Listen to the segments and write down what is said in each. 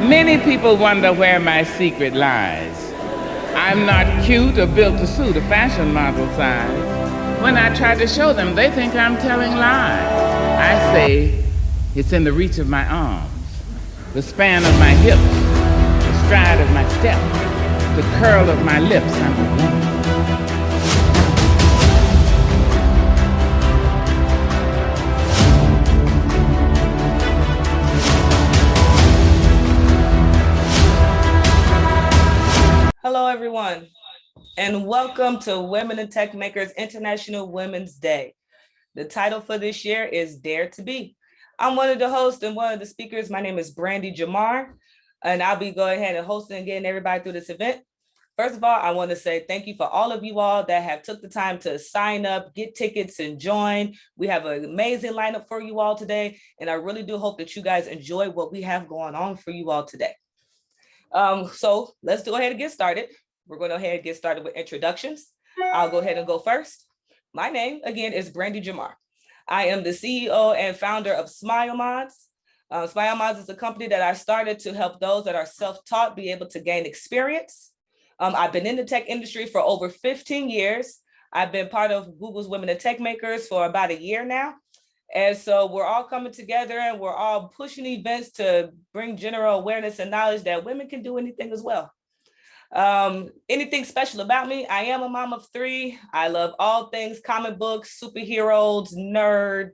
Many people wonder where my secret lies. I'm not cute or built to suit a fashion model size. When I try to show them, they think I'm telling lies. I say it's in the reach of my arms, the span of my hips, the stride of my step, the curl of my lips. I'm a woman. Hello, everyone, and welcome to Women in Tech Makers International Women's Day. The title for this year is Dare to Be. I'm one of the hosts and one of the speakers. My name is Brandy Jamar, and I'll be going ahead and hosting and getting everybody through this event. First of all, I want to say thank you for all of you all that have took the time to sign up, get tickets, and join. We have an amazing lineup for you all today, and I really do hope that you guys enjoy what we have going on for you all today. So let's go ahead and get started. We're going to go ahead and get started with introductions. I'll go ahead and go first. My name, again, is Brandy Jamar. I am the CEO and founder of Smile Mods. Smile Mods is a company that I started to help those that are self-taught be able to gain experience. I've been in the tech industry for over 15 years. I've been part of Google's Women in Tech Makers for about a year now. And so we're all coming together and we're all pushing events to bring general awareness and knowledge that women can do anything as well. Anything special about me? I am a mom of 3. I love all things comic books, superheroes, nerd,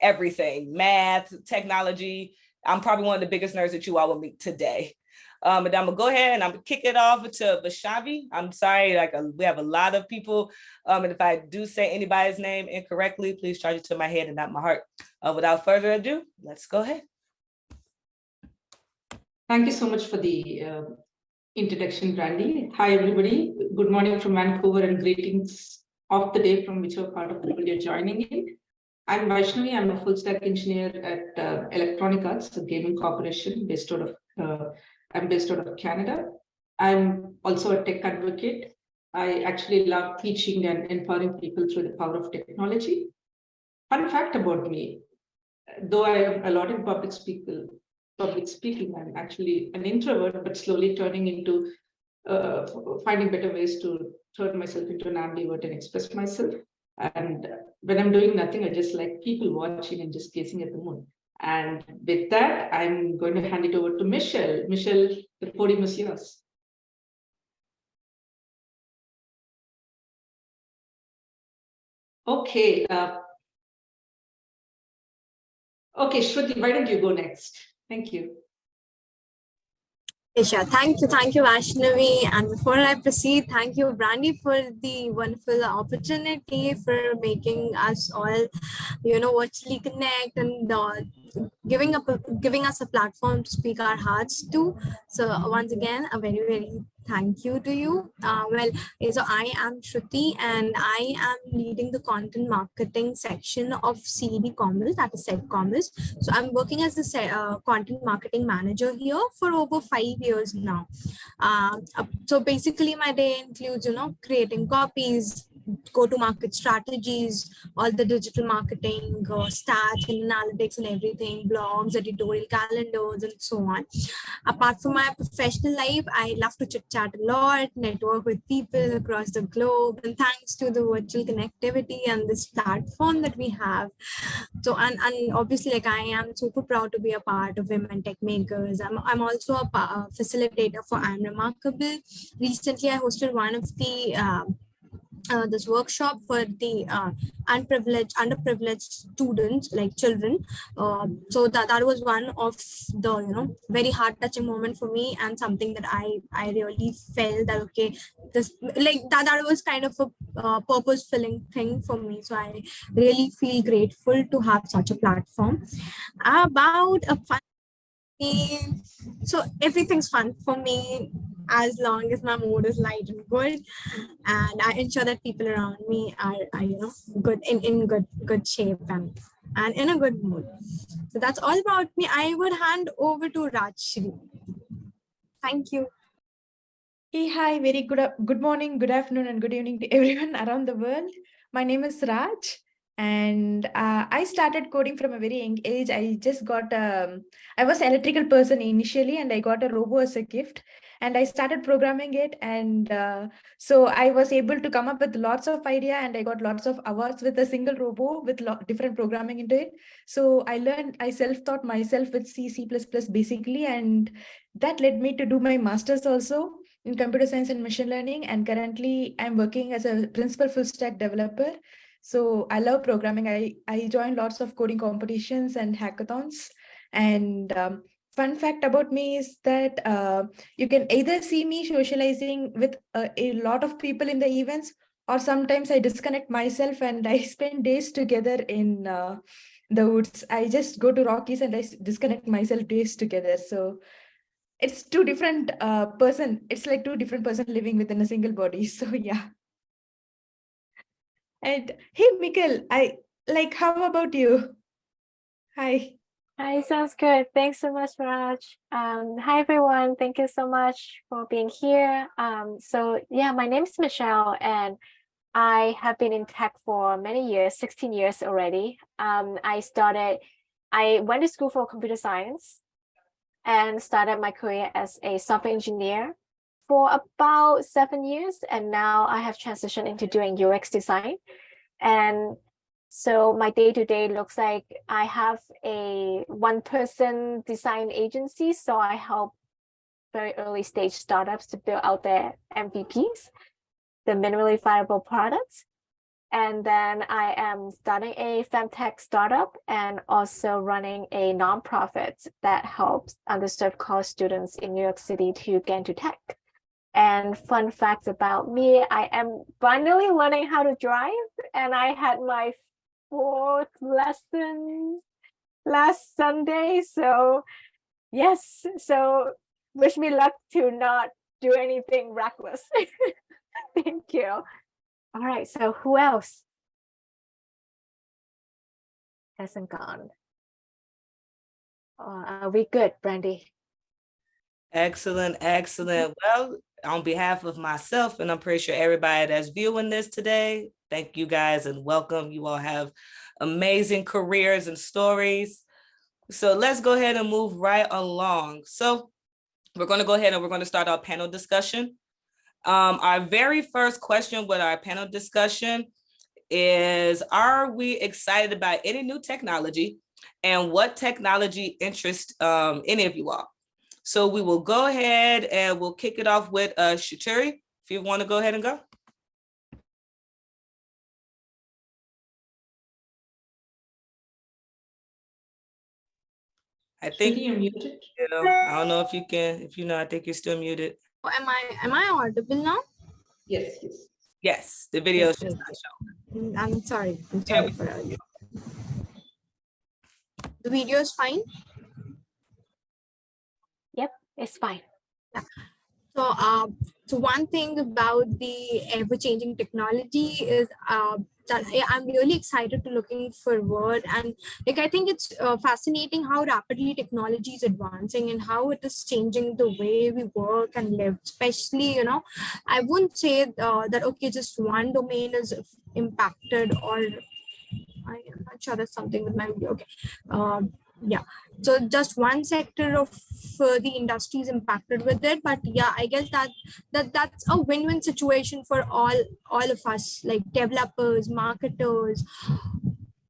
everything, math, technology. I'm probably one of the biggest nerds that you all will meet today. And I'm gonna go ahead and I'm gonna kick it off to Vaishnavi. I'm sorry, we have a lot of people. And if I do say anybody's name incorrectly, please charge it to my head and not my heart. Without further ado, let's go ahead. Thank you so much for the introduction, Brandy. Hi, everybody. Good morning from Vancouver and greetings of the day from whichever part of the world you're joining in. I'm Vaishnavi. I'm a full stack engineer at Electronic Arts, a gaming corporation based out of I'm based out of Canada. I'm also a tech advocate. I actually love teaching and empowering people through the power of technology. Fun fact about me, though I am a lot in public speaking, I'm actually an introvert, but slowly turning into finding better ways to turn myself into an ambivert and express myself. And when I'm doing nothing, I just like people watching and just gazing at the moon. And with that, I'm going to hand it over to Michelle. Michelle, the podium is yours. Okay. Okay, Shruti, why don't you go next? Thank you. Sure. Thank you, Vaishnavi. And before I proceed, thank you, Brandy, for the wonderful opportunity for making us all, virtually connect and giving us a platform to speak our hearts to. So once again, a very, very thank you to you. So I am Shruti and I am leading the content marketing section of CD Commerce, that is Said Commerce. So I'm working as the content marketing manager here for over 5 years now. So basically my day includes, creating copies, go-to-market strategies, all the digital marketing, stats and analytics and everything, blogs, editorial calendars, and so on. Apart from my professional life, I love to chit-chat a lot, network with people across the globe, and thanks to the virtual connectivity and this platform that we have. So, and obviously, I am super proud to be a part of Women Tech Makers. I'm also a facilitator for I'm Remarkable. Recently, I hosted one of the this workshop for the underprivileged students, like children. So that was one of the very heart-touching moment for me, and something that I really felt that okay, this that was kind of a purpose-filling thing for me. So I really feel grateful to have such a platform. About a fun. So everything's fun for me as long as my mood is light and good, and I ensure that people around me are good in good shape and in a good mood. So that's all about me. I would hand over to Rajshri. Thank you. Hey, hi, very good morning, good afternoon, and good evening to everyone around the world. My name is Raj. And I started coding from a very young age. I just got, I was an electrical person initially, and I got a robo as a gift. And I started programming it. And so I was able to come up with lots of idea, and I got lots of awards with a single robo with different programming into it. So I self-taught myself with C++ basically. And that led me to do my master's also in computer science and machine learning. And currently I'm working as a principal full stack developer. So I love programming. I joined lots of coding competitions and hackathons. And fun fact about me is that you can either see me socializing with a lot of people in the events, or sometimes I disconnect myself and I spend days together in the woods. I just go to Rockies and I disconnect myself days together. So it's two different person. It's like two different person living within a single body. So yeah. And hey, Mikkel, how about you? Hi. Hi, sounds good. Thanks so much, Raj. Hi, everyone. Thank you so much for being here. So yeah, my name is Michelle, and I have been in tech for many years, 16 years already. I went to school for computer science and started my career as a software engineer for about 7 years. And now I have transitioned into doing UX design. And so my day-to-day looks like I have a one-person design agency. So I help very early stage startups to build out their MVPs, the minimally viable products. And then I am starting a femtech startup and also running a nonprofit that helps underserved college students in New York City to get into tech. And fun fact about me, I am finally learning how to drive, and I had my 4th lesson last Sunday. So yes, so wish me luck to not do anything reckless. Thank you. All right, so who else hasn't gone? Are we good, Brandy? Excellent, excellent. Well, on behalf of myself, and I'm pretty sure everybody that's viewing this today, thank you guys and welcome. You all have amazing careers and stories. So let's go ahead and move right along. So we're going to go ahead and we're going to start our panel discussion. Our very first question with our panel discussion is, are we excited about any new technology, and what technology interests any of you all? So we will go ahead and we'll kick it off with Shaturi, if you want to go ahead and go. I think You're muted. I don't know if you can, I think you're still muted. Am I audible now? Yes, yes. Yes, the video is just not showing. I'm sorry for earlier. The video is fine. Yep, it's fine. So one thing about the ever-changing technology is that I'm really excited to looking forward, and I think it's fascinating how rapidly technology is advancing and how it is changing the way we work and live. Especially, I wouldn't say that okay, just one domain is impacted, or I am not sure that's something with my video. Okay. Yeah, so just one sector of the industry is impacted with it, but yeah, I guess that's a win-win situation for all of us, like developers, marketers.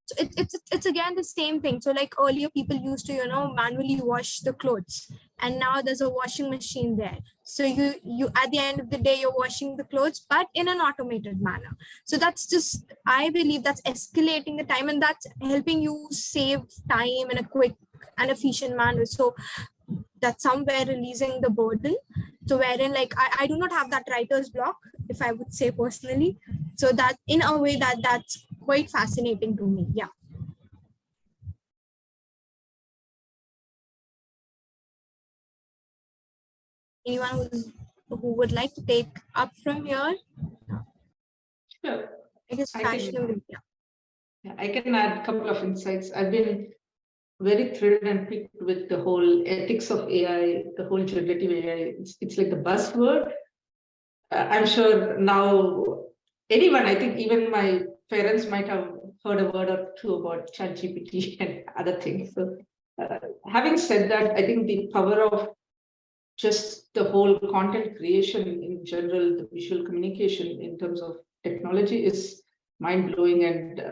So it's again the same thing. So like earlier people used to manually wash the clothes, and now there's a washing machine there. So you at the end of the day you're washing the clothes, but in an automated manner. So that's just, I believe that's escalating the time, and that's helping you save time in a quick and efficient manner. So that's somewhere releasing the burden. So wherein like I do not have that writer's block, if I would say personally. So that in a way that's quite fascinating to me. Yeah. Anyone who would like to take up from here? Sure. I guess I can add a couple of insights. I've been very thrilled and piqued with the whole ethics of AI, the whole generative AI. It's like the buzzword. I'm sure now anyone, I think even my parents might have heard a word or two about ChatGPT and other things. So having said that, I think the power of just the whole content creation in general, the visual communication in terms of technology is mind-blowing. And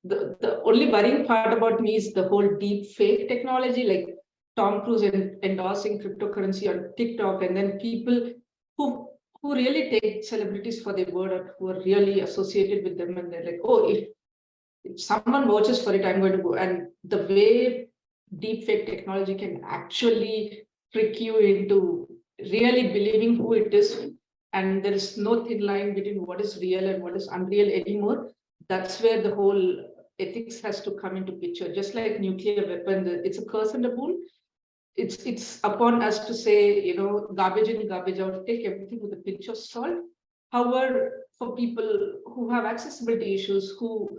the only worrying part about me is the whole deep fake technology, like Tom Cruise endorsing cryptocurrency on TikTok, and then people who really take celebrities for their word or who are really associated with them, and they're like, oh, if someone vouches for it, I'm going to go. And the way deep fake technology can actually trick you into really believing who it is, and there is no thin line between what is real and what is unreal anymore. That's where the whole ethics has to come into picture. Just like nuclear weapon, it's a curse and a boon. It's upon us to say, garbage in, garbage out, take everything with a pinch of salt. However, for people who have accessibility issues, who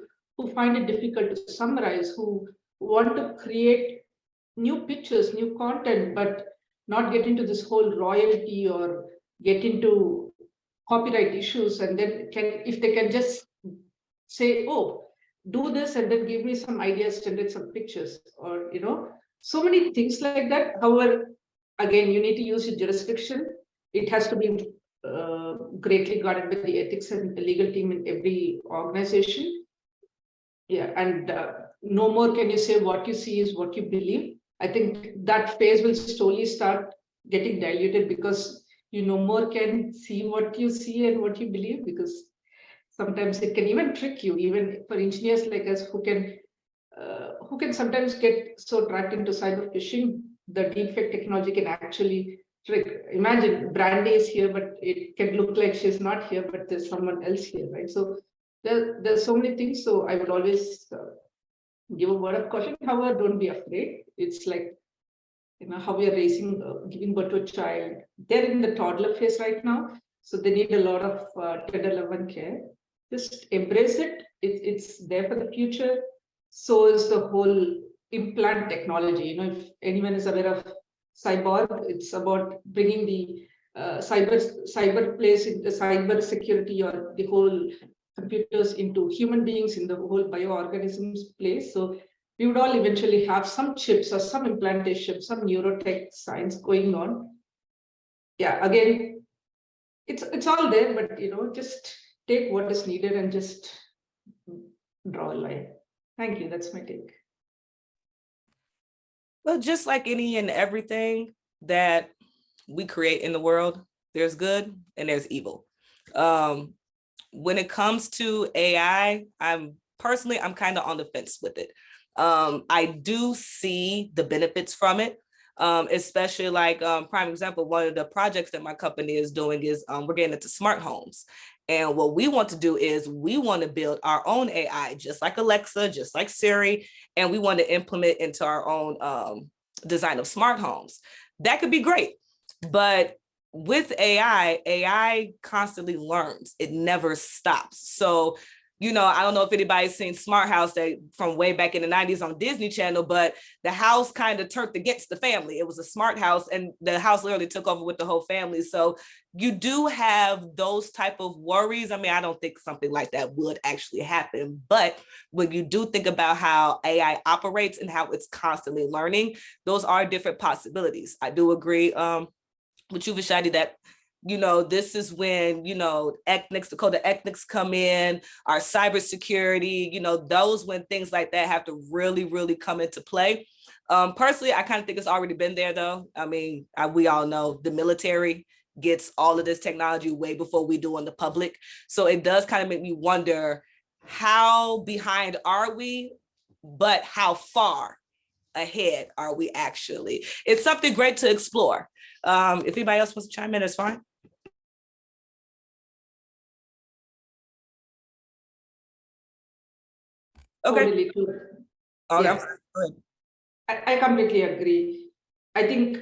find it difficult to summarize, who want to create new pictures, new content, but not get into this whole royalty or get into copyright issues, and then if they can just say, oh, do this and then give me some ideas, generate some pictures, or so many things like that. However, again, you need to use your jurisdiction. It has to be greatly guarded by the ethics and the legal team in every organization. Yeah, and no more can you say what you see is what you believe. I think that phase will slowly start getting diluted, because you no more can see what you see and what you believe, because sometimes it can even trick you, even for engineers like us who can sometimes get so trapped into cyber phishing. The deepfake technology can actually trick. Imagine Brandy is here, but it can look like she's not here, but there's someone else here, right? So there's so many things. So I would always give a word of caution. However, don't be afraid. It's like, how we are raising, giving birth to a child. They're in the toddler phase right now, so they need a lot of tender love and care. Just embrace it. It's there for the future. So is the whole implant technology. If anyone is aware of cyborg, it's about bringing the cyber place into cyber security, or the whole computers into human beings in the whole bioorganisms place. So we would all eventually have some chips or some implantation, some neurotech science going on. Yeah, again, it's all there, but just take what is needed and just draw a line. Thank you. That's my take. Well, just like any and everything that we create in the world, there's good and there's evil. When it comes to AI, I'm kind of on the fence with it. I do see the benefits from it, especially like prime example, one of the projects that my company is doing is we're getting into smart homes. And what we want to do is we want to build our own AI, just like Alexa, just like Siri, and we want to implement into our own design of smart homes. That could be great. But with AI constantly learns. It never stops. So, I don't know if anybody's seen Smart House from way back in the 90s on Disney Channel, but the house kind of turned against the family. It was a smart house, and the house literally took over with the whole family. So you do have those type of worries. I mean, I don't think something like that would actually happen, but when you do think about how AI operates and how it's constantly learning, those are different possibilities. I do agree with you, Vishadi, that this is when, ethnics, Dakota ethnics come in, our cybersecurity, those when things like that have to really, really come into play. Personally, I kind of think it's already been there, though. I mean, we all know the military gets all of this technology way before we do in the public. So it does kind of make me wonder, how behind are we, but how far ahead are we actually? It's something great to explore. If anybody else wants to chime in, it's fine. Okay. Totally. I completely agree. I think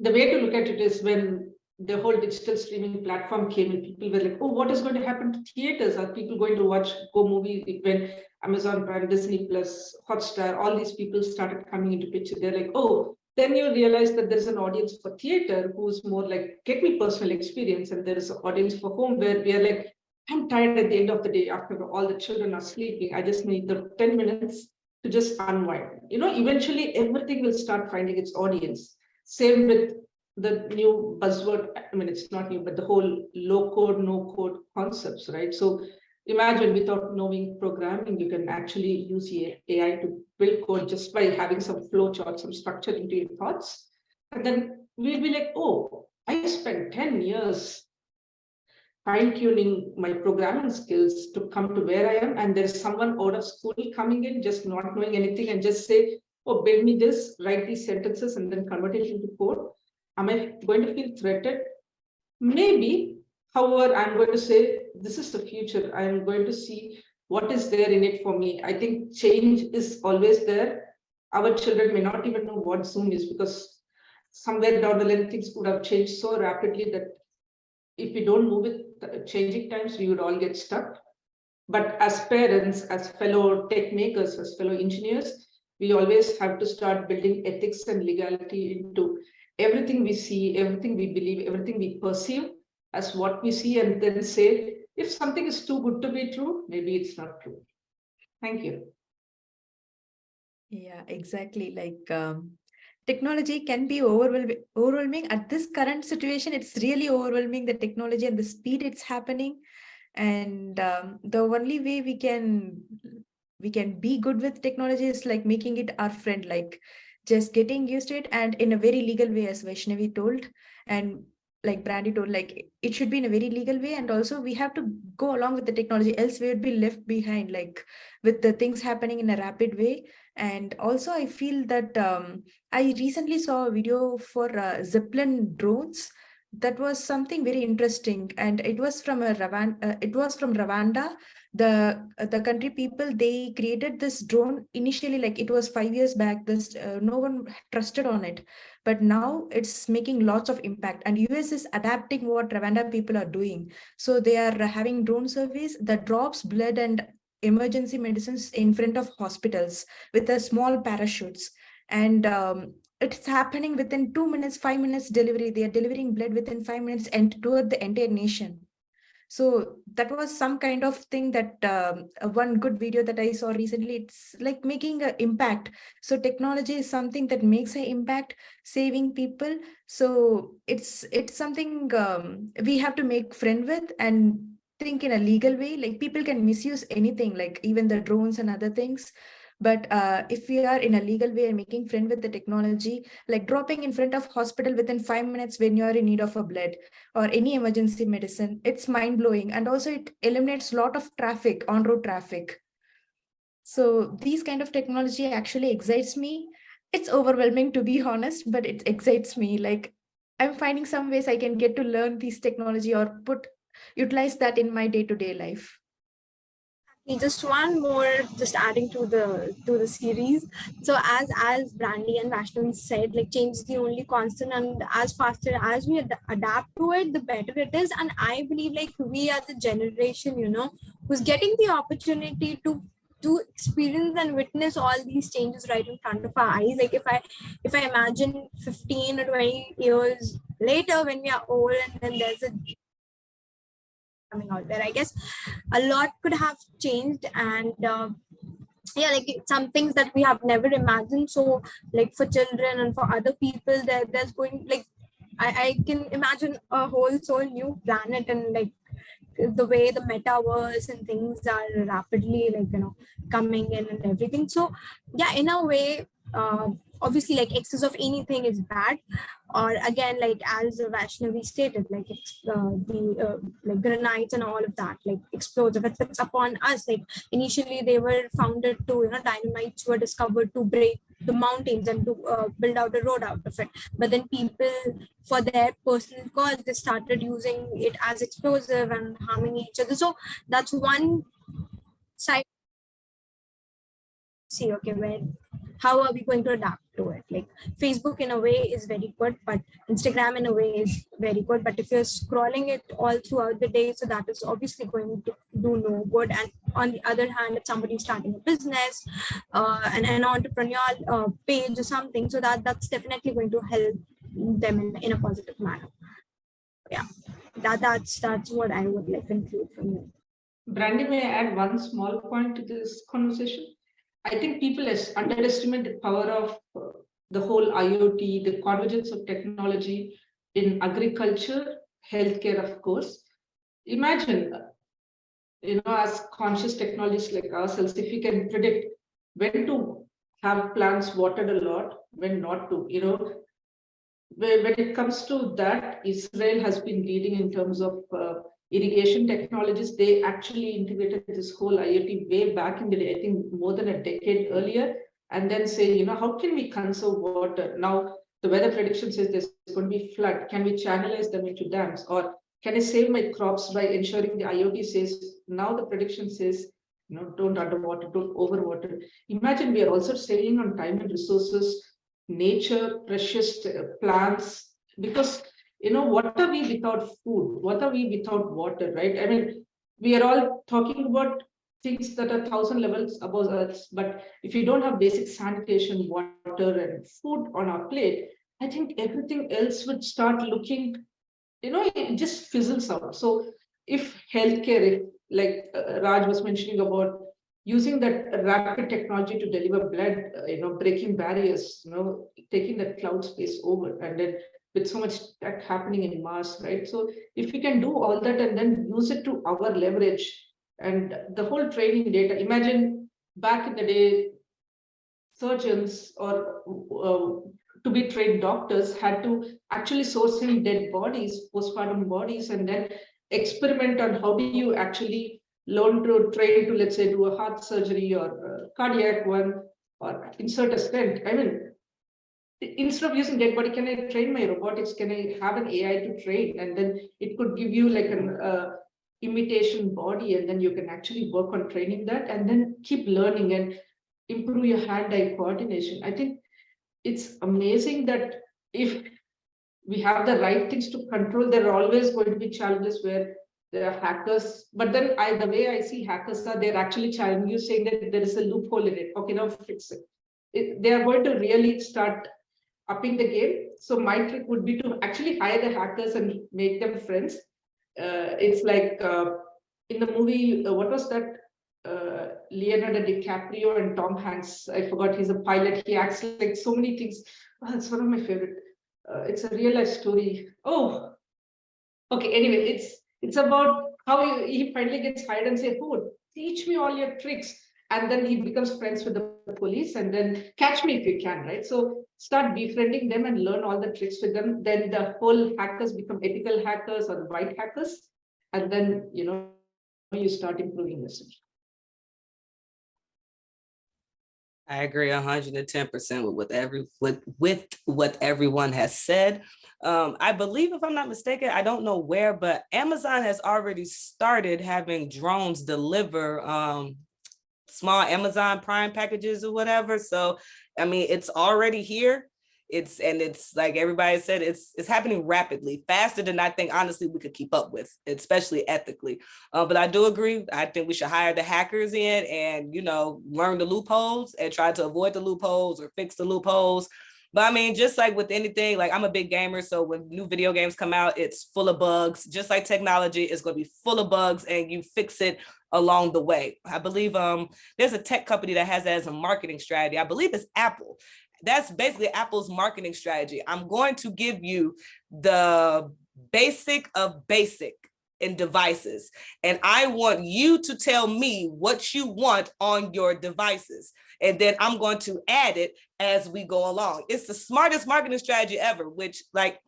the way to look at it is when the whole digital streaming platform came in, people were like, oh, what is going to happen to theaters? Are people going to go movie when Amazon Prime, Disney Plus, Hotstar, all these people started coming into picture? They're like, oh, then you realize that there's an audience for theater who's more like, get me personal experience. And there is an audience for home where we are like, I'm tired at the end of the day after all the children are sleeping. I just need the 10 minutes to just unwind. Eventually everything will start finding its audience. Same with the new buzzword. I mean, it's not new, but the whole low code, no code concepts, right? So imagine without knowing programming, you can actually use AI to build code just by having some flow chart, some structure into your thoughts. And then we'll be like, oh, I spent 10 years fine-tuning my programming skills to come to where I am. And there's someone out of school coming in, just not knowing anything, and just say, oh, build me this, write these sentences, and then convert it into code. Am I going to feel threatened? Maybe. However, I'm going to say, this is the future. I'm going to see what is there in it for me. I think change is always there. Our children may not even know what Zoom is, because somewhere down the line, things could have changed so rapidly that if we don't move with changing times, we would all get stuck. But as parents, as fellow tech makers, as fellow engineers, we always have to start building ethics and legality into everything we see, everything we believe, everything we perceive as what we see, and then say, if something is too good to be true, maybe it's not true. Thank you. Yeah, exactly. Technology can be overwhelming. At this current situation, it's really overwhelming, the technology and the speed it's happening. And the only way we can be good with technology is like making it our friend, like just getting used to it, and in a very legal way, as Vaishnavi told, and like Brandy told, like it should be in a very legal way. And also we have to go along with the technology, else we would be left behind, like with the things happening in a rapid way. And also I feel that I recently saw a video for Zeppelin drones. That was something very interesting, and it was from Rwanda. The country people, they created this drone initially, like it was 5 years back. This no one trusted on it, but now it's making lots of impact, and US is adapting what Rwanda people are doing. So they are having drone service that drops blood and emergency medicines in front of hospitals with a small parachutes. And it's happening within 2 minutes, 5 minutes delivery. They are delivering blood within 5 minutes and toward the entire nation. So that was some kind of thing that one good video that I saw recently. It's like making an impact. So technology is something that makes an impact, saving people. So it's something we have to make friend with and think in a legal way. Like people can misuse anything, like even the drones and other things. But if we are in a legal way and making friend with the technology, like dropping in front of hospital within 5 minutes when you're in need of a blood or any emergency medicine, it's mind blowing. And also it eliminates a lot of traffic, on-road traffic. So these kind of technology actually excites me. It's overwhelming, to be honest, but it excites me. Like I'm finding some ways I can get to learn this technology or utilize that in my day-to-day life. Just one more, just adding to the series. So as Brandy and Vaishnavi said, like change is the only constant, and as faster as we adapt to it, the better it is. And I believe like we are the generation, who's getting the opportunity to experience and witness all these changes right in front of our eyes. Like if I imagine 15 or 20 years later when we are old, and then there's a coming out there, I guess a lot could have changed. And yeah, like some things that we have never imagined. So like for children and for other people, there's going, like I can imagine a whole new planet, and like the way the metaverse and things are rapidly coming in and everything. So yeah, in a way, obviously like excess of anything is bad, or again, like as Vaishnavi stated, like it's the like granites and all of that, like explosive, it's upon us. Like initially they were founded to, dynamites were discovered to break the mountains and to build out a road out of it. But then people, for their personal cause, they started using it as explosive and harming each other. So that's one side. See, okay, where how are we going to adapt to it? Like Facebook in a way is very good, but Instagram in a way is very good. But if you're scrolling it all throughout the day, so that is obviously going to do no good. And on the other hand, if somebody's starting a business, an entrepreneurial page or something, so that's definitely going to help them in a positive manner. Yeah, that's what I would like conclude from you. Brandy, may I add one small point to this conversation? I think people underestimate the power of the whole IoT, the convergence of technology in agriculture, healthcare, of course. Imagine, as conscious technologists like ourselves, if we can predict when to have plants watered a lot, when not to, when it comes to that, Israel has been leading in terms of irrigation technologies. They actually integrated this whole IoT way back in the day, I think more than a decade earlier, and then say, how can we conserve water? Now, the weather prediction says there's going to be flood. Can we channelize them into dams? Or can I save my crops by ensuring the IoT says, now the prediction says, don't underwater, don't overwater. Imagine we are also saving on time and resources, nature, precious plants, because what are we without food? What are we without water, right? I mean, we are all talking about things that are 1,000 levels above Earth, but if you don't have basic sanitation, water, and food on our plate, I think everything else would start looking, it just fizzles out. So if healthcare, like Raj was mentioning about using that rapid technology to deliver blood, breaking barriers, taking that cloud space over, and then with so much tech happening in Mars, right? So if we can do all that and then use it to our leverage and the whole training data, imagine back in the day, surgeons or to be trained doctors had to actually source in dead bodies, postpartum bodies, and then experiment on how do you actually learn to train to, let's say, do a heart surgery or cardiac one or insert a stent. I mean, instead of using dead body, can I train my robotics? Can I have an AI to train? And then it could give you like an imitation body, and then you can actually work on training that and then keep learning and improve your hand-eye coordination. I think it's amazing that if we have the right things to control, there are always going to be challenges where there are hackers. But then the way I see hackers are, they're actually challenging you, saying that there is a loophole in it. Okay, now fix it. They are going to really start upping the game. So my trick would be to actually hire the hackers and make them friends. It's like in the movie, what was that? Leonardo DiCaprio and Tom Hanks. I forgot, he's a pilot. He acts like so many things. Oh, it's one of my favorite. It's a real life story. Oh, okay. Anyway, it's about how he finally gets hired and say, "Oh, teach me all your tricks." And then he becomes friends with the police, and then catch me if you can, right? So start befriending them and learn all the tricks with them. Then the whole hackers become ethical hackers or white hackers, and then you start improving yourself. I agree 110% with what everyone has said. I believe, if I'm not mistaken, I don't know where, but Amazon has already started having drones deliver small Amazon Prime packages or whatever. So, I mean, it's already here. It's like everybody said, it's happening rapidly, faster than I think, honestly, we could keep up with, especially ethically. But I do agree. I think we should hire the hackers in and, learn the loopholes and try to avoid the loopholes or fix the loopholes. But I mean, just like with anything, like I'm a big gamer. So when new video games come out, it's full of bugs. Just like technology is going to be full of bugs, and you fix it along the way. I believe there's a tech company that has that as a marketing strategy. I believe it's Apple. That's basically Apple's marketing strategy. I'm going to give you the basic of basic in devices, and I want you to tell me what you want on your devices, and then I'm going to add it as we go along. It's the smartest marketing strategy ever, which like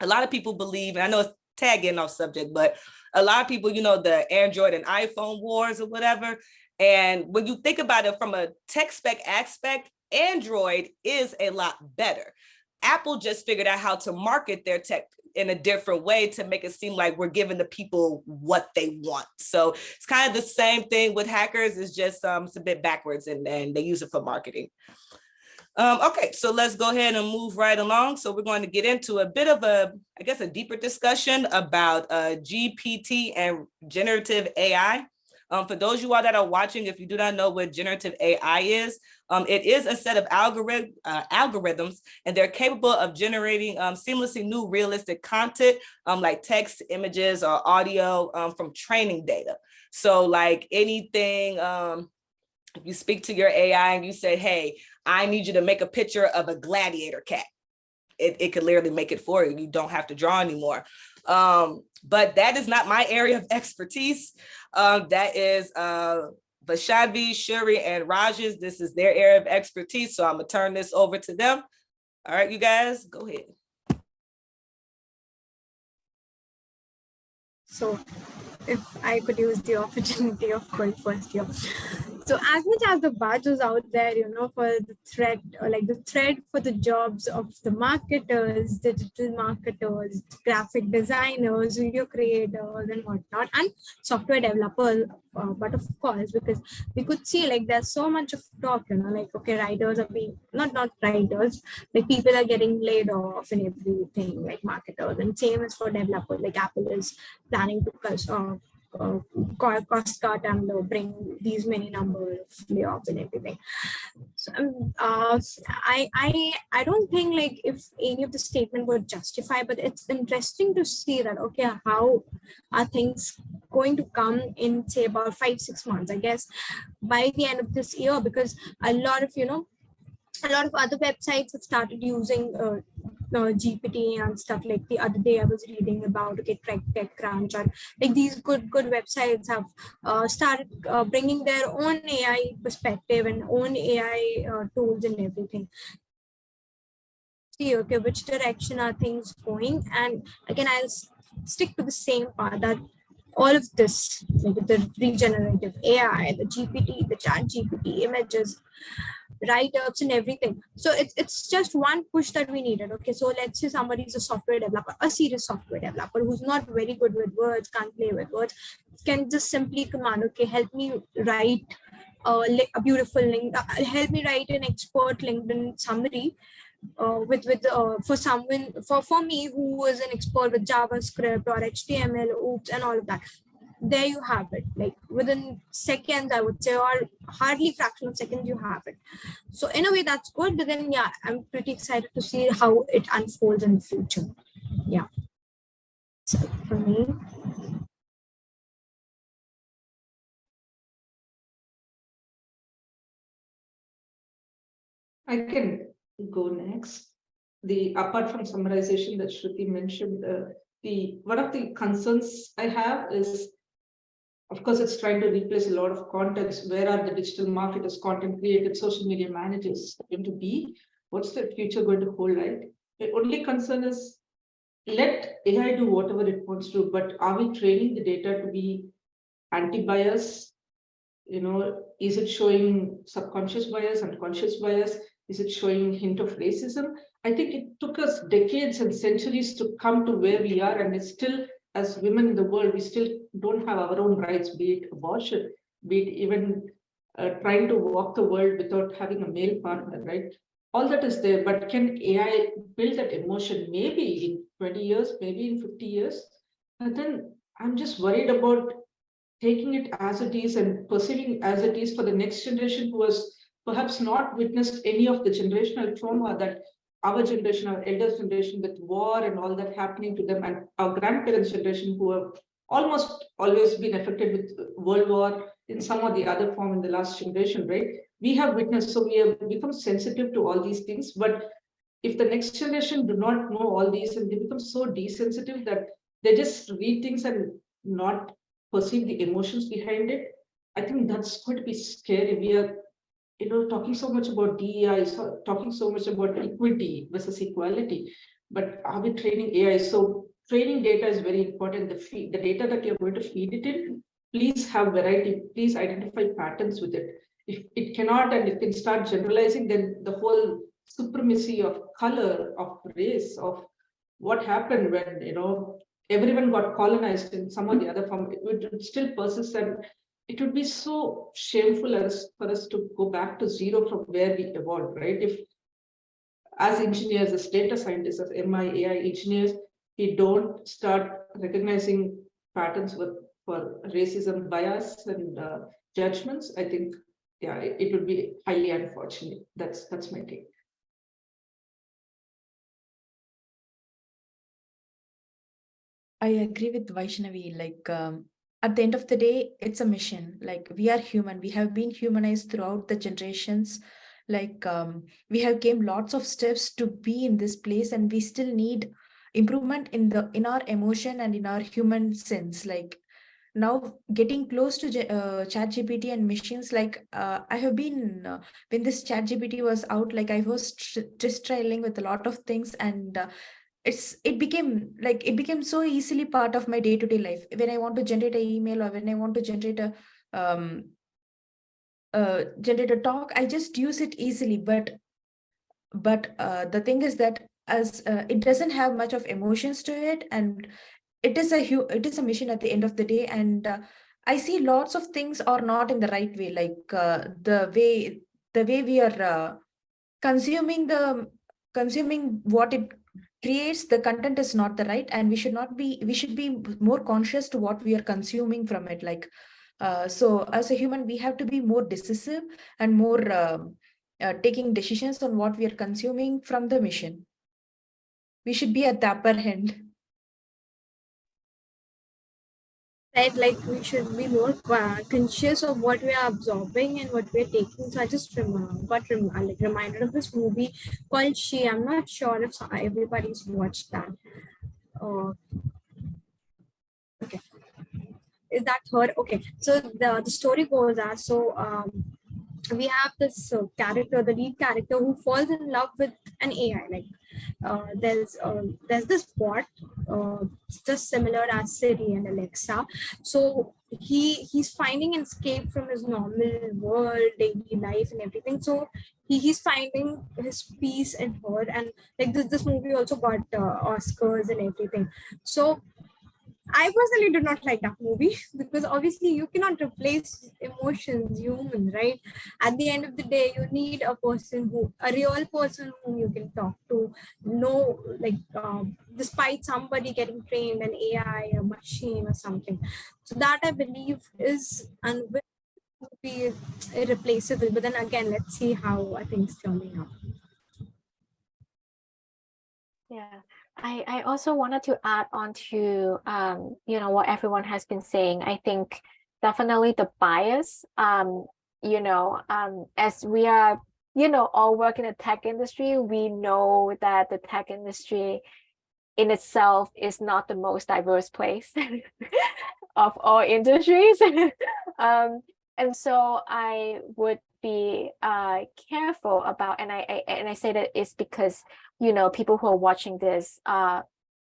a lot of people believe, and I know it's tagging off subject, but a lot of people, the Android and iPhone wars or whatever. And when you think about it from a tech spec aspect, Android is a lot better. Apple just figured out how to market their tech in a different way to make it seem like we're giving the people what they want. So it's kind of the same thing with hackers. It's just it's a bit backwards, and they use it for marketing. Okay, so let's go ahead and move right along. So we're going to get into a bit of a deeper discussion about GPT and generative AI. For those of you all that are watching, if you do not know what generative AI is, it is a set of algorithms, and they're capable of generating seamlessly new realistic content, like text, images, or audio from training data. So like anything, if you speak to your AI and you say, hey, I need you to make a picture of a gladiator cat, it could literally make it for you. You don't have to draw anymore. But that is not my area of expertise. That is Vaishnavi, Shuri, and Raj's. This is their area of expertise. So I'm gonna turn this over to them. All right, you guys, go ahead. So if I could use the opportunity of going first here. So as much as the buzz is out there, for the threat, or like the threat for the jobs of the marketers, digital marketers, graphic designers, video creators and whatnot, and software developers, but of course, because we could see like there's so much of talk, like, okay, writers are being, not writers, like people are getting laid off and everything, like marketers, and same as for developers, like Apple is planning to cost cut and bring these many number of layoffs and everything. So I don't think like if any of the statement would justify, but it's interesting to see that, okay, how are things going to come in say about 5-6 months, I guess, by the end of this year, because a lot of other websites have started using GPT and stuff. Like the other day I was reading about, okay, TechCrunch, or like these good websites have started bringing their own AI perspective and own AI tools and everything. See, okay, which direction are things going? And again, I'll stick to the same part, that all of this, like the regenerative AI, the GPT, the chat GPT, images, write-ups and everything. So it's just one push that we needed. Okay, so let's say somebody is a software developer, a serious software developer who's not very good with words, can't play with words, can just simply command, okay, help me write a beautiful link, help me write an expert LinkedIn summary for someone, for me who is an expert with JavaScript or HTML, OOPS and all of that. There you have it, like within seconds, I would say, or hardly fraction of seconds you have it. So in a way that's good, but then yeah, I'm pretty excited to see how it unfolds in the future. Yeah, so for me. I can go next. Apart from summarization that Shruti mentioned, one of the concerns I have is, of course, it's trying to replace a lot of contents. Where are the digital marketers, content creators, social media managers going to be? What's the future going to hold, right? The only concern is, let AI do whatever it wants to, but are we training the data to be anti-bias? Is it showing subconscious bias, unconscious bias? Is it showing hint of racism? I think it took us decades and centuries to come to where we are, and it's still, as women in the world, we still don't have our own rights, be it abortion, be it even trying to walk the world without having a male partner, right? All that is there, but can AI build that emotion? Maybe in 20 years, maybe in 50 years. And then I'm just worried about taking it as it is and perceiving as it is for the next generation who has perhaps not witnessed any of the generational trauma that our generation, our elders' generation, with war and all that happening to them, and our grandparents' generation who have almost always been affected with World War in some or the other form in the last generation, right? We have witnessed, so we have become sensitive to all these things. But if the next generation do not know all these and they become so desensitive that they just read things and not perceive the emotions behind it, I think that's going to be scary. We are talking so much about DEI, talking so much about equity versus equality, but are we training AI? So training data is very important. The data that you're going to feed it in, please have variety, please identify patterns with it. If it cannot and it can start generalizing, then the whole supremacy of color, of race, of what happened when everyone got colonized in some or the other form, it would still persist, and it would be so shameful for us to go back to zero from where we evolved, right? If as engineers, as data scientists, as MI, AI engineers, we don't start recognizing patterns with for racism bias and judgments, I think, yeah, it would be highly unfortunate. That's my take. I agree with Vaishnavi. Like, at the end of the day, it's a mission. Like, we are human. We have been humanized throughout the generations. Like, we have came lots of steps to be in this place, and we still need improvement in our emotion and in our human sense. Like, now getting close to ChatGPT and machines, like, I have been when this ChatGPT was out, like, I was just trialing with a lot of things, and it became so easily part of my day-to-day life. When I want to generate an email, or when I want to generate a talk, I just use it easily. But the thing is that, as it doesn't have much of emotions to it, and it is a mission at the end of the day. And I see lots of things are not in the right way, like the way we are consuming what it creates. The content is not the right, and we should be more conscious to what we are consuming from it. Like, so as a human, we have to be more decisive and more taking decisions on what we are consuming from the mission. We should be at the upper hand. Right, like we should be more conscious of what we are absorbing and what we are taking. So I just like reminded of this movie called She. I'm not sure if everybody's watched that. Uh, okay, is that her? Okay, so the story goes as so. We have this character, the lead character, who falls in love with an AI. Like, there's this bot, just similar as Siri and Alexa. So he's finding an escape from his normal world, daily life, and everything. So he's finding his peace in her, and like this movie also got Oscars and everything. So I personally do not like that movie because obviously you cannot replace emotions, humans, right? At the end of the day, you need a real person whom you can talk to. No, like, despite somebody getting trained, an AI, a machine, or something. So that I believe is and will be irreplaceable. But then again, let's see how things turning out. Yeah, I also wanted to add on to what everyone has been saying. I think definitely the bias, as we are, all work in the tech industry, we know that the tech industry in itself is not the most diverse place of all industries. And so I would be careful about, and I say that it's because people who are watching this,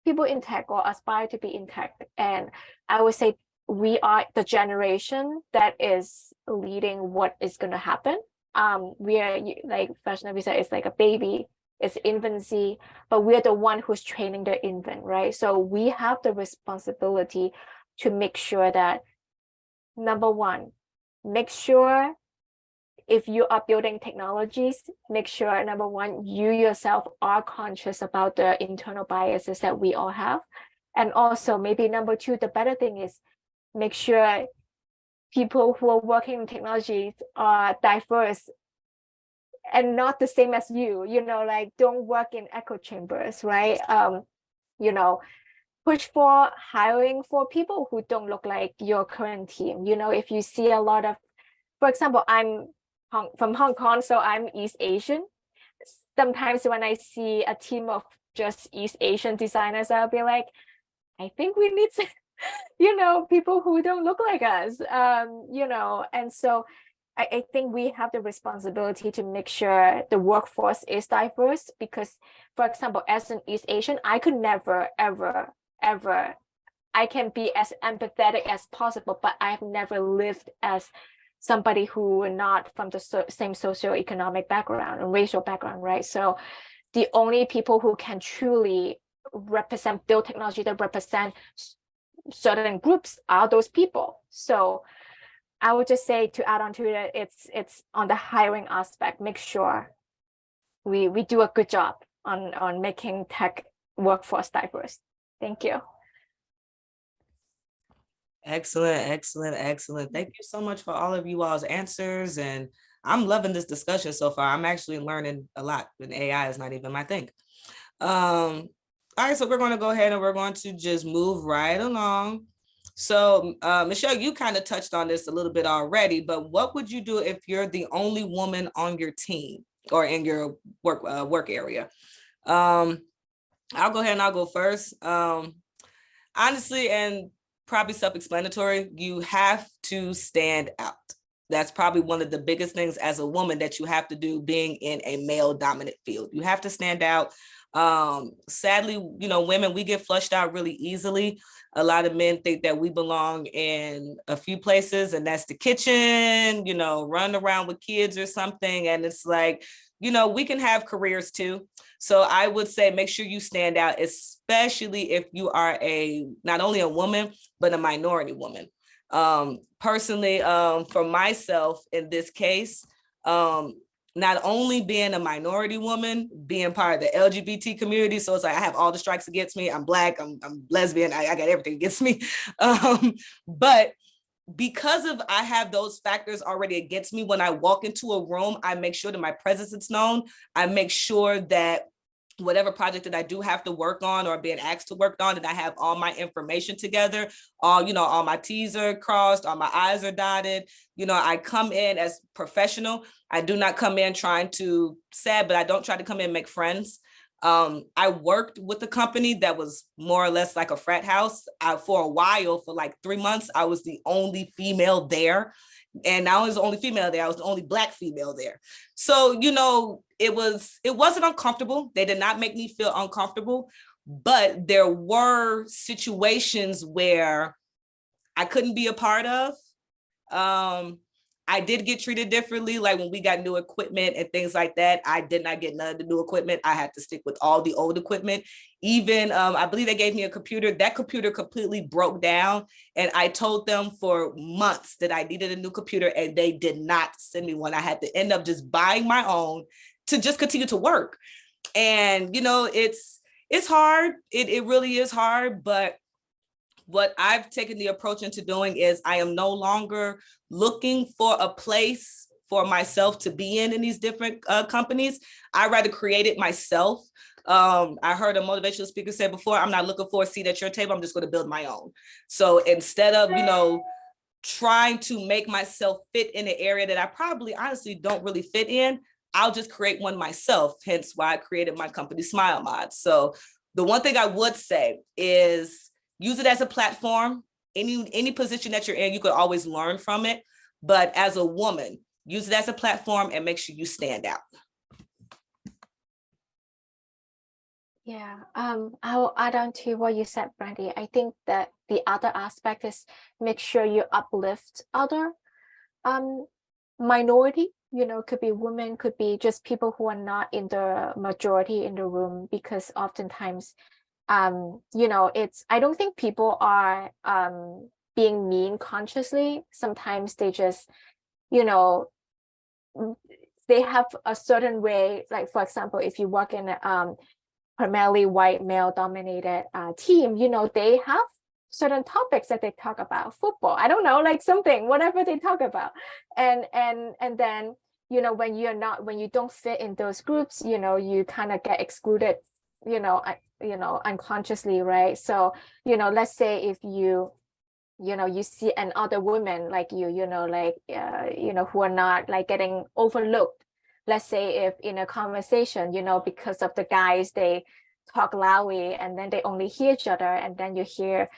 people in tech or aspire to be in tech, and I would say we are the generation that is leading what is going to happen. We are, like Vaishnavi said, it's like a baby, it's infancy, but we're the one who's training the infant, right? So we have the responsibility to make sure that, number one, make sure if you are building technologies, make sure, number one, you yourself are conscious about the internal biases that we all have. And also, maybe number two, the better thing is make sure people who are working in technologies are diverse and not the same as you, like don't work in echo chambers, right? Push for hiring for people who don't look like your current team. If you see a lot of, for example, I'm from Hong Kong, so I'm East Asian. Sometimes when I see a team of just East Asian designers, I'll be like, I think we need people who don't look like us, and so I think we have the responsibility to make sure the workforce is diverse, because, for example, as an East Asian, I could never, ever, ever, I can be as empathetic as possible, but I've never lived as somebody who are not from the same socioeconomic background and racial background, right? So the only people who can truly build technology that represent certain groups are those people. So I would just say, to add on to it, it's on the hiring aspect. Make sure we do a good job on making tech workforce diverse. Thank you. Excellent, excellent, excellent. Thank you so much for all of you all's answers. And I'm loving this discussion so far. I'm actually learning a lot, and AI is not even my thing. All right, so we're going to go ahead and we're going to just move right along. So Michelle, you kind of touched on this a little bit already, but what would you do if you're the only woman on your team or in your work area? I'll go ahead and I'll go first. Honestly, and probably self-explanatory, you have to stand out. That's probably one of the biggest things as a woman that you have to do, being in a male dominant field. You have to stand out. Sadly, you know, women, we get flushed out really easily. A lot of men think that we belong in a few places, and that's the kitchen, you know, run around with kids or something. And it's like, you know, we can have careers too. So I would say make sure you stand out, especially if you are not only a woman, but a minority woman. Personally, for myself in this case, not only being a minority woman, being part of the LGBT community. So it's like, I have all the strikes against me. I'm Black, I'm lesbian, I got everything against me. But because of I have those factors already against me, when I walk into a room, I make sure that my presence is known. I make sure that whatever project that I do have to work on or being asked to work on, that I have all my information together, all my T's are crossed, all my I's are dotted. You know, I come in as professional. I do not come in trying to but I don't try to come in and make friends. I worked with a company that was more or less like a frat house. For a while, for like 3 months, I was the only female there. And I was the only female there. I was the only Black female there. So, you know, it wasn't uncomfortable. They did not make me feel uncomfortable, but there were situations where I couldn't be a part of. I did get treated differently, like when we got new equipment and things like that. I did not get none of the new equipment. I had to stick with all the old equipment. Even, I believe they gave me a computer. That computer completely broke down. And I told them for months that I needed a new computer, and they did not send me one. I had to end up just buying my own to just continue to work. And, you know, it's hard. It really is hard, but what I've taken the approach into doing is I am no longer looking for a place for myself to be in these different companies. I rather create it myself. I heard a motivational speaker say before, I'm not looking for a seat at your table. I'm just going to build my own. So instead of, you know, trying to make myself fit in an area that I probably honestly don't really fit in, I'll just create one myself. Hence why I created my company Smile Mod. So the one thing I would say is use it as a platform. Any position that you're in, you could always learn from it. But as a woman, use it as a platform and make sure you stand out. Yeah, I'll add on to what you said, Brandy. I think that the other aspect is make sure you uplift other minority, you know, could be women, could be just people who are not in the majority in the room, because oftentimes, you know, I don't think people are being mean consciously. Sometimes they just, you know, they have a certain way, like, for example, if you work in a primarily white male dominated team, you know, they have certain topics that they talk about, football, I don't know, like something, whatever they talk about. And then, you know, when you don't fit in those groups, you know, you kind of get excluded, you know, unconsciously, right? So, you know, let's say if you know, you see another woman like you know, like, you know, who are not like getting overlooked. Let's say if in a conversation, you know, because of the guys, they talk loudly and then they only hear each other, and then you hear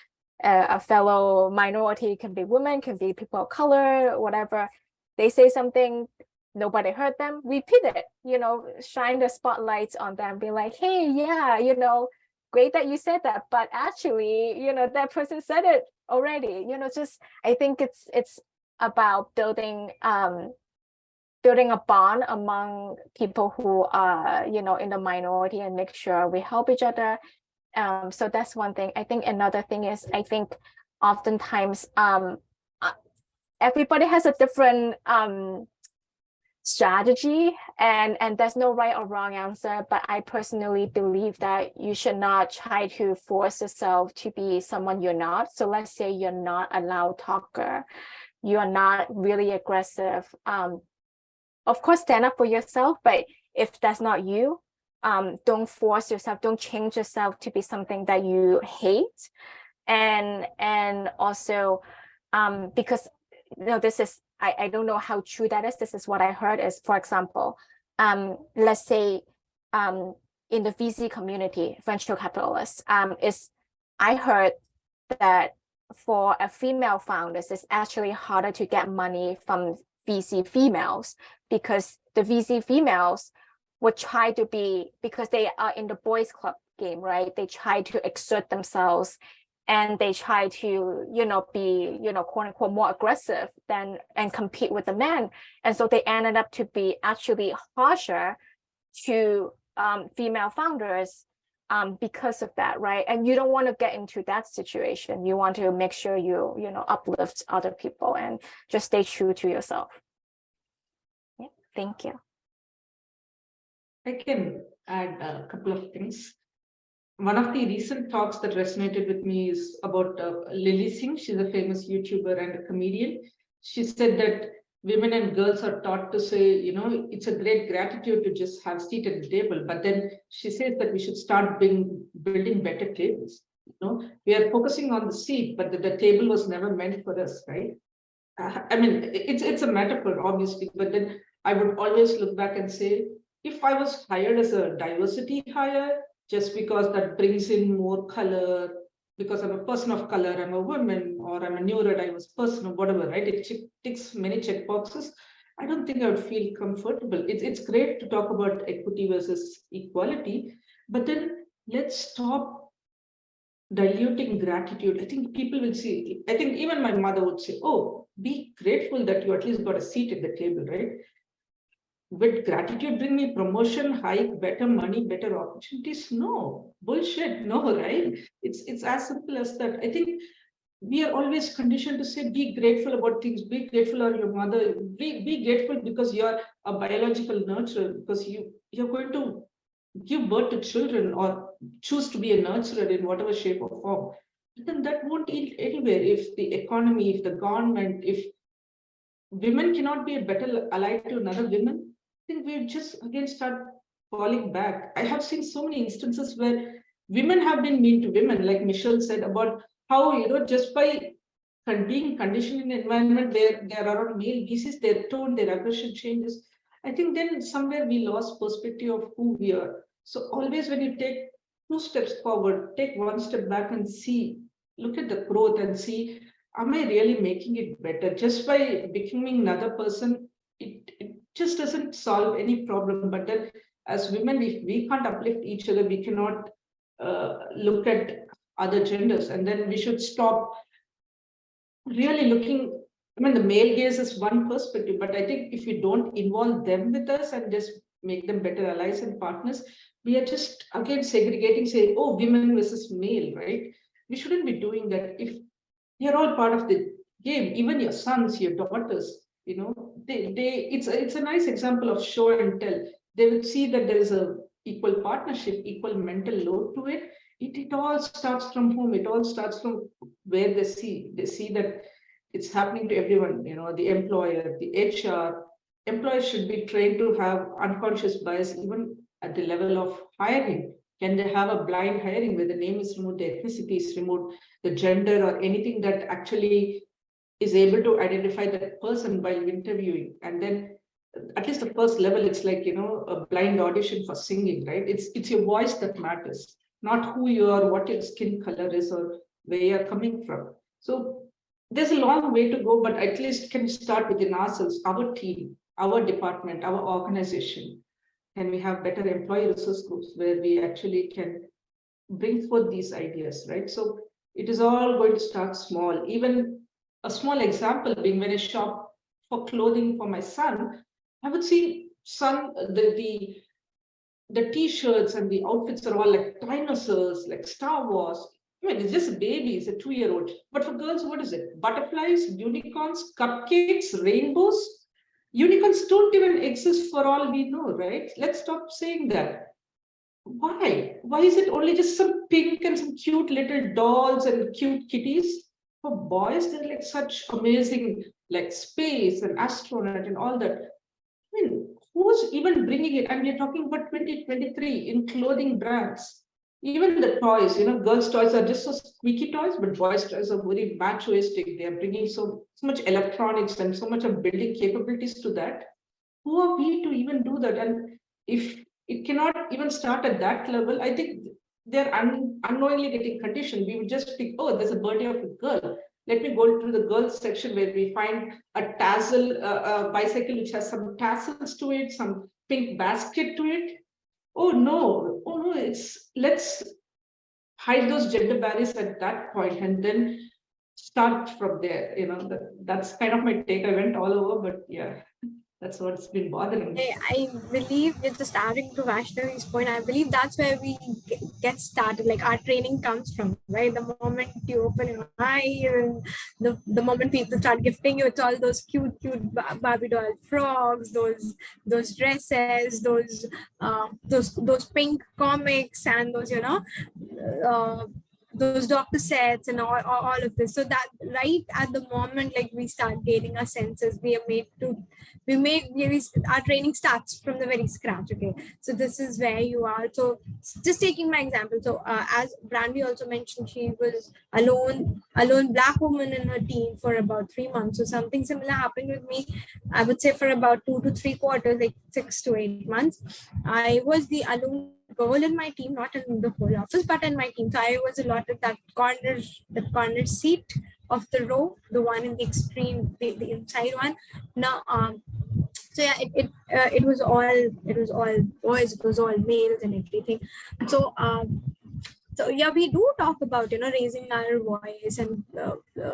a fellow minority, can be women, can be people of color, whatever, they say something, nobody heard them, repeat it, you know, shine the spotlights on them, be like, hey, yeah, you know, great that you said that, but actually, you know, that person said it already, you know, just, I think it's about building a bond among people who are, you know, in the minority, and make sure we help each other. So that's one thing. I think another thing is, I think oftentimes everybody has a different strategy, and there's no right or wrong answer, but I personally believe that you should not try to force yourself to be someone you're not. So let's say you're not a loud talker, you're not really aggressive. Of course, stand up for yourself, but if that's not you, don't force yourself, don't change yourself to be something that you hate. And also, because this is, I don't know how true that is. This is what I heard is, for example, let's say in the VC community, venture capitalists, I heard that for a female founders, it's actually harder to get money from VC females, because the VC females would try to be, because they are in the boys club game, right? They try to exert themselves, and they try to, be, quote unquote, more aggressive and compete with the men. And so they ended up to be actually harsher to female founders because of that, right? And you don't want to get into that situation. You want to make sure you uplift other people and just stay true to yourself. Yeah, thank you. I can add a couple of things. One of the recent talks that resonated with me is about Lily Singh. She's a famous YouTuber and a comedian. She said that women and girls are taught to say, it's a great gratitude to just have a seat at the table. But then she says that we should start building better tables. We are focusing on the seat, but the table was never meant for us, right? I mean, it's a metaphor, obviously, but then I would always look back and say, if I was hired as a diversity hire, just because that brings in more color, because I'm a person of color, I'm a woman, or I'm a neurodiverse person, or whatever, right? It ticks many check boxes. I don't think I would feel comfortable. It's great to talk about equity versus equality, but then let's stop diluting gratitude. I think people will see, I think even my mother would say, oh, be grateful that you at least got a seat at the table, right? Would gratitude bring me promotion, hike, better money, better opportunities? No, bullshit, no, right? It's as simple as that. I think we are always conditioned to say, be grateful about things, be grateful of your mother, be grateful because you're a biological nurturer, because you're going to give birth to children or choose to be a nurturer in whatever shape or form. But then that won't lead anywhere if the economy, if the government, if women cannot be a better ally to another woman, I think we just again start falling back. I have seen so many instances where women have been mean to women, like Michelle said, about how, just by being conditioned in an environment where they are around male species, their tone, their aggression changes. I think then somewhere we lost perspective of who we are. So always when you take 2 steps forward, take 1 step back and see, look at the growth and see, am I really making it better? Just by becoming another person, it just doesn't solve any problem. But then as women, if we can't uplift each other, we cannot look at other genders. And then we should stop really looking. I mean, the male gaze is one perspective, but I think if we don't involve them with us and just make them better allies and partners, we are just again segregating, saying, oh, women versus male, right? We shouldn't be doing that. If you're all part of the game, even your sons, your daughters, it's a nice example of show and tell. They will see that there is a equal partnership, equal mental load to it. It all starts from home. It all starts from where they see that it's happening to everyone. The employer, the HR. Employers should be trained to have unconscious bias even at the level of hiring. Can they have a blind hiring where the name is removed, the ethnicity is removed, the gender or anything that actually is able to identify that person while interviewing? And then at least the first level, it's like, a blind audition for singing, right? It's your voice that matters, not who you are, what your skin color is, or where you're coming from. So there's a long way to go, but at least can start within ourselves, our team, our department, our organization. Can we have better employee resource groups where we actually can bring forth these ideas, right? So it is all going to start small. Even a small example being when I shop for clothing for my son, I would see the t-shirts and the outfits are all like dinosaurs, like Star Wars. I mean, it's just a baby, it's a 2-year-old. But for girls, what is it? Butterflies, unicorns, cupcakes, rainbows. Unicorns don't even exist for all we know, right? Let's stop saying that. Why? Why is it only just some pink and some cute little dolls and cute kitties? For boys, they're like such amazing, like space and astronaut and all that. I mean, who's even bringing it? And we're talking about 2023 in clothing brands. Even the toys, girls' toys are just so squeaky toys, but boys' toys are very machoistic. They are bringing so much electronics and so much of building capabilities to that. Who are we to even do that? And if it cannot even start at that level, I think they're unknowingly getting conditioned. We would just think, oh, there's a birthday of a girl. Let me go to the girls section where we find a tassel bicycle which has some tassels to it, some pink basket to it. Oh no, let's hide those gender barriers at that point and then start from there. That's kind of my take. I went all over, but yeah. That's what's been bothering me. I believe, with just adding to Vaishnavi's point, I believe that's where we get started. Like our training comes from, right? The moment you open your eye, and the moment people start gifting you, it's all those cute Barbie doll frogs, those dresses, those pink comics, and those those doctor sets and all of this. So that right at the moment, like we start gaining our senses, our training starts from the very scratch. Okay, so this is where you are. So just taking my example, so as Brandy also mentioned, she was alone Black woman in her team for about 3 months. So something similar happened with me. I would say for about 2 to 3 quarters, like 6 to 8 months, I was the alone girl in my team, not in the whole office, but in my team. So I was allotted that corner seat of the row, the one in the extreme, the inside one. Now, so yeah, it was all boys, it was all males and everything. So yeah, we do talk about raising our voice and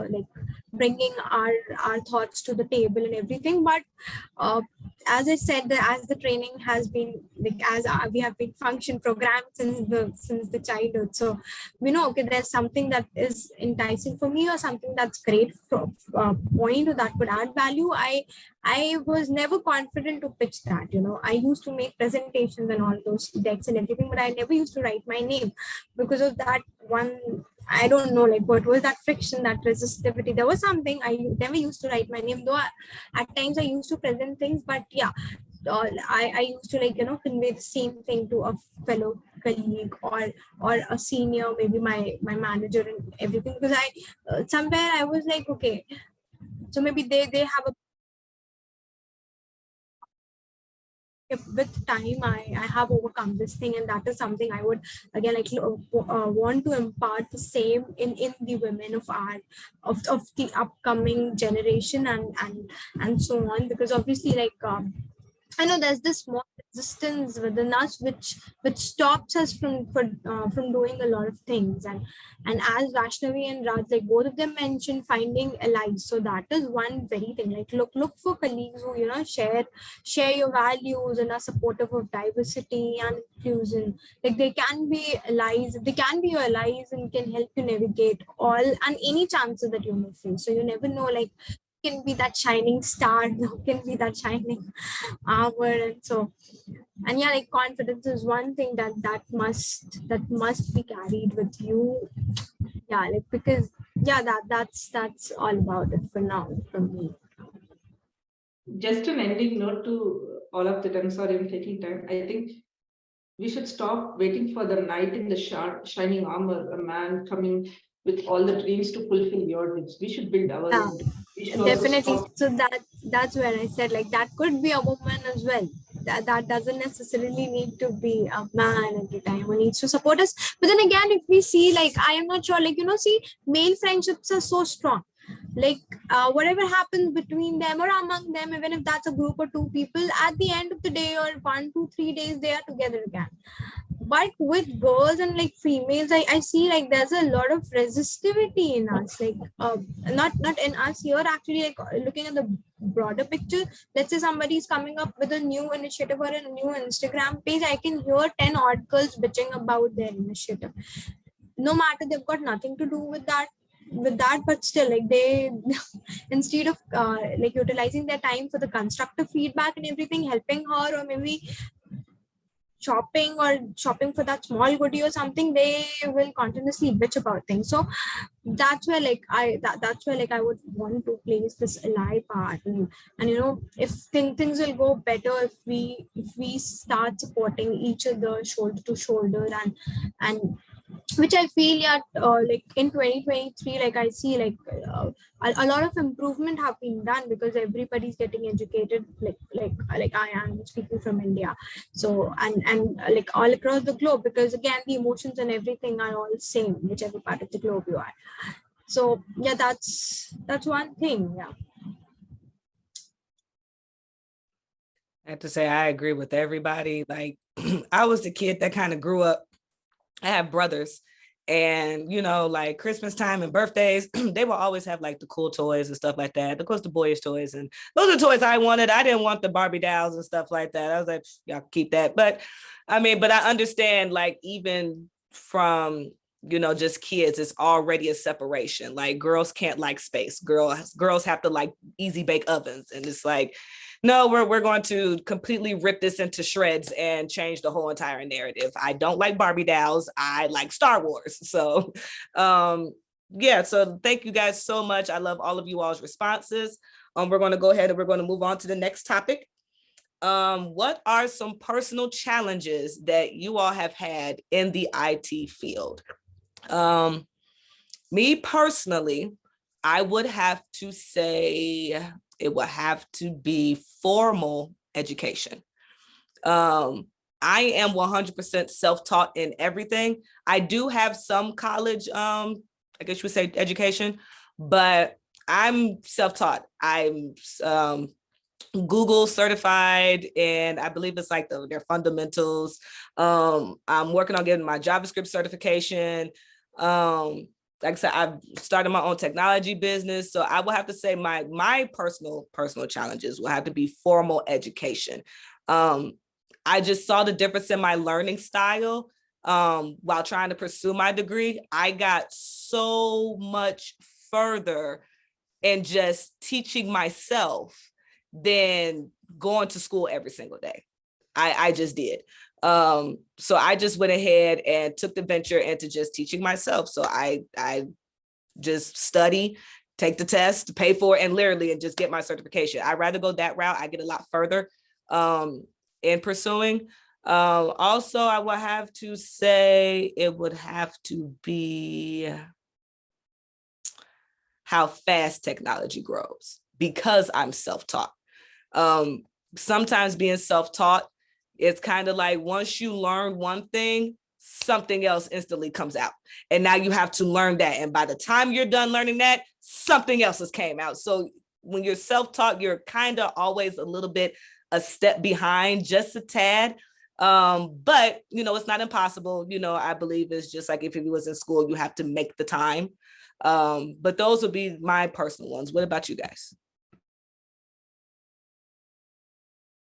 like bringing our thoughts to the table and everything. But as I said, as the training has been like we have been function programmed since the childhood. So we know, okay, there's something that is enticing for me or something that's great for point or that would add value. I was never confident to pitch that. I used to make presentations and all those decks and everything, but I never used to write my name because of that one. I don't know, like what was that friction, that resistivity. There was something. I never used to write my name, though at times I used to present things, but yeah, I used to convey the same thing to a fellow colleague or a senior, maybe my manager and everything, because I somewhere I was like, okay, so maybe they have a, if with time I have overcome this thing, and that is something I would again want to impart the same in the women of the upcoming generation and so on, because obviously I know there's this small resistance within us which stops us from doing a lot of things, and as Vaishnavi and Raj, like both of them mentioned, finding allies. So that is one very thing. Like look for colleagues who share your values and are supportive of diversity and inclusion. Like they can be your allies and can help you navigate all and any chances that you may face. So you never know, like can be that shining star, who can be that shining armor. And so, and yeah, like confidence is one thing that must be carried with you. Yeah, like because yeah, that's all about it for now from me. Just an ending note to all of that. I'm sorry I'm taking time. I think we should stop waiting for the knight in the shining armor, a man coming with all the dreams to fulfill your dreams. We should build our own. Definitely. So that's where I said, like, that could be a woman as well. That doesn't necessarily need to be a man every time who needs to support us. But then again, if we see, like, I am not sure, like, see, male friendships are so strong. Like whatever happens between them or among them, even if that's a group or two people, at the end of the day or 1, 2, 3 days, they are together again. But with girls and like females, I see like there's a lot of resistivity in us, like not in us here actually, like looking at the broader picture. Let's say somebody's coming up with a new initiative or a new Instagram page, I can hear 10 odd girls bitching about their initiative, no matter they've got nothing to do with that. with that, but still, like they instead of like utilizing their time for the constructive feedback and everything, helping her, or maybe shopping for that small goodie or something, they will continuously bitch about things. So that's where like that's where like I would want to place this ally part, and if things will go better if we start supporting each other shoulder to shoulder, and which I feel, yeah, like in 2023, like I see like a lot of improvement have been done because everybody's getting educated, like I am speaking from India. So and like all across the globe, because again the emotions and everything are all same whichever part of the globe you are. So yeah, that's one thing. Yeah. I have to say, I agree with everybody. Like, I was the kid that kind of grew up. I have brothers, and like Christmas time and birthdays, they will always have like the cool toys and stuff like that. Of course, the boyish toys, and those are toys I wanted. I didn't want the Barbie dolls and stuff like that. I was like, y'all keep that. But I understand, like, even from just kids, it's already a separation. Like, girls can't like space. Girls have to like easy bake ovens, and it's like, no, we're going to completely rip this into shreds and change the whole entire narrative. I don't like Barbie dolls. I like Star Wars. So yeah, so thank you guys so much. I love all of you all's responses. We're going to go ahead and we're going to move on to the next topic. What are some personal challenges that you all have had in the IT field? Me personally, I would have to say it would have to be formal education. I am 100% self-taught in everything. I do have some college, I guess you would say education, but I'm self-taught. I'm Google certified, and I believe it's like their fundamentals. I'm working on getting my JavaScript certification. Like I said, I've started my own technology business. So I will have to say my personal challenges will have to be formal education. I just saw the difference in my learning style while trying to pursue my degree. I got so much further in just teaching myself than going to school every single day. I just did. So I just went ahead and took the venture into just teaching myself. So I just study, take the test, pay for it, and literally and just get my certification. I'd rather go that route. I get a lot further in pursuing. Also, I would have to say it would have to be how fast technology grows because I'm self-taught. Sometimes being self-taught, it's kind of like once you learn one thing, something else instantly comes out. And now you have to learn that. And by the time you're done learning that, something else has came out. So when you're self-taught, you're kind of always a little bit a step behind, just a tad. But, it's not impossible. I believe it's just like if you was in school, you have to make the time. But those would be my personal ones. What about you guys?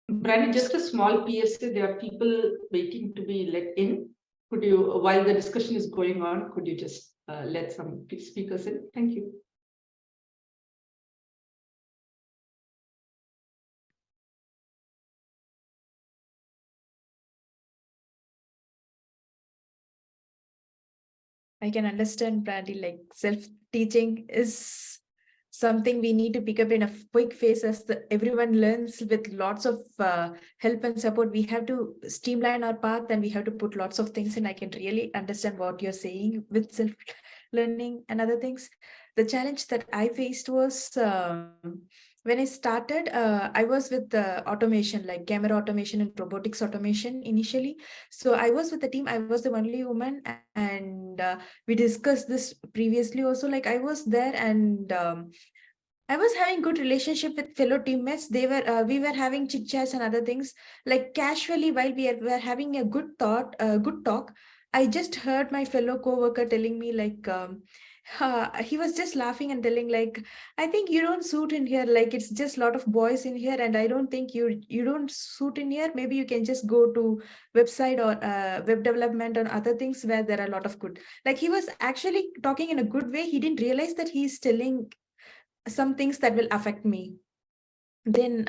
Brandy, just a small PSA, there are people waiting to be let in. Could you, while the discussion is going on, could you just let some speakers in? Thank you. I can understand, Brandy, like self-teaching is something we need to pick up in a quick phase as everyone learns with lots of help and support. We have to streamline our path and we have to put lots of things in. I can really understand what you're saying with self-learning and other things. The challenge that I faced was when I started, I was with automation, like camera automation and robotics automation initially. So I was with the team, I was the only woman, and we discussed this previously also, like I was there and I was having good relationship with fellow teammates. We were having chit chats and other things, like casually while we were having a good talk. I just heard my fellow coworker telling me like, he was just laughing and telling like, I think you don't suit in here. Like it's just a lot of boys in here, and I don't think you don't suit in here. Maybe you can just go to website or web development and other things where there are a lot of good. Like he was actually talking in a good way. He didn't realize that he's telling some things that will affect me. Then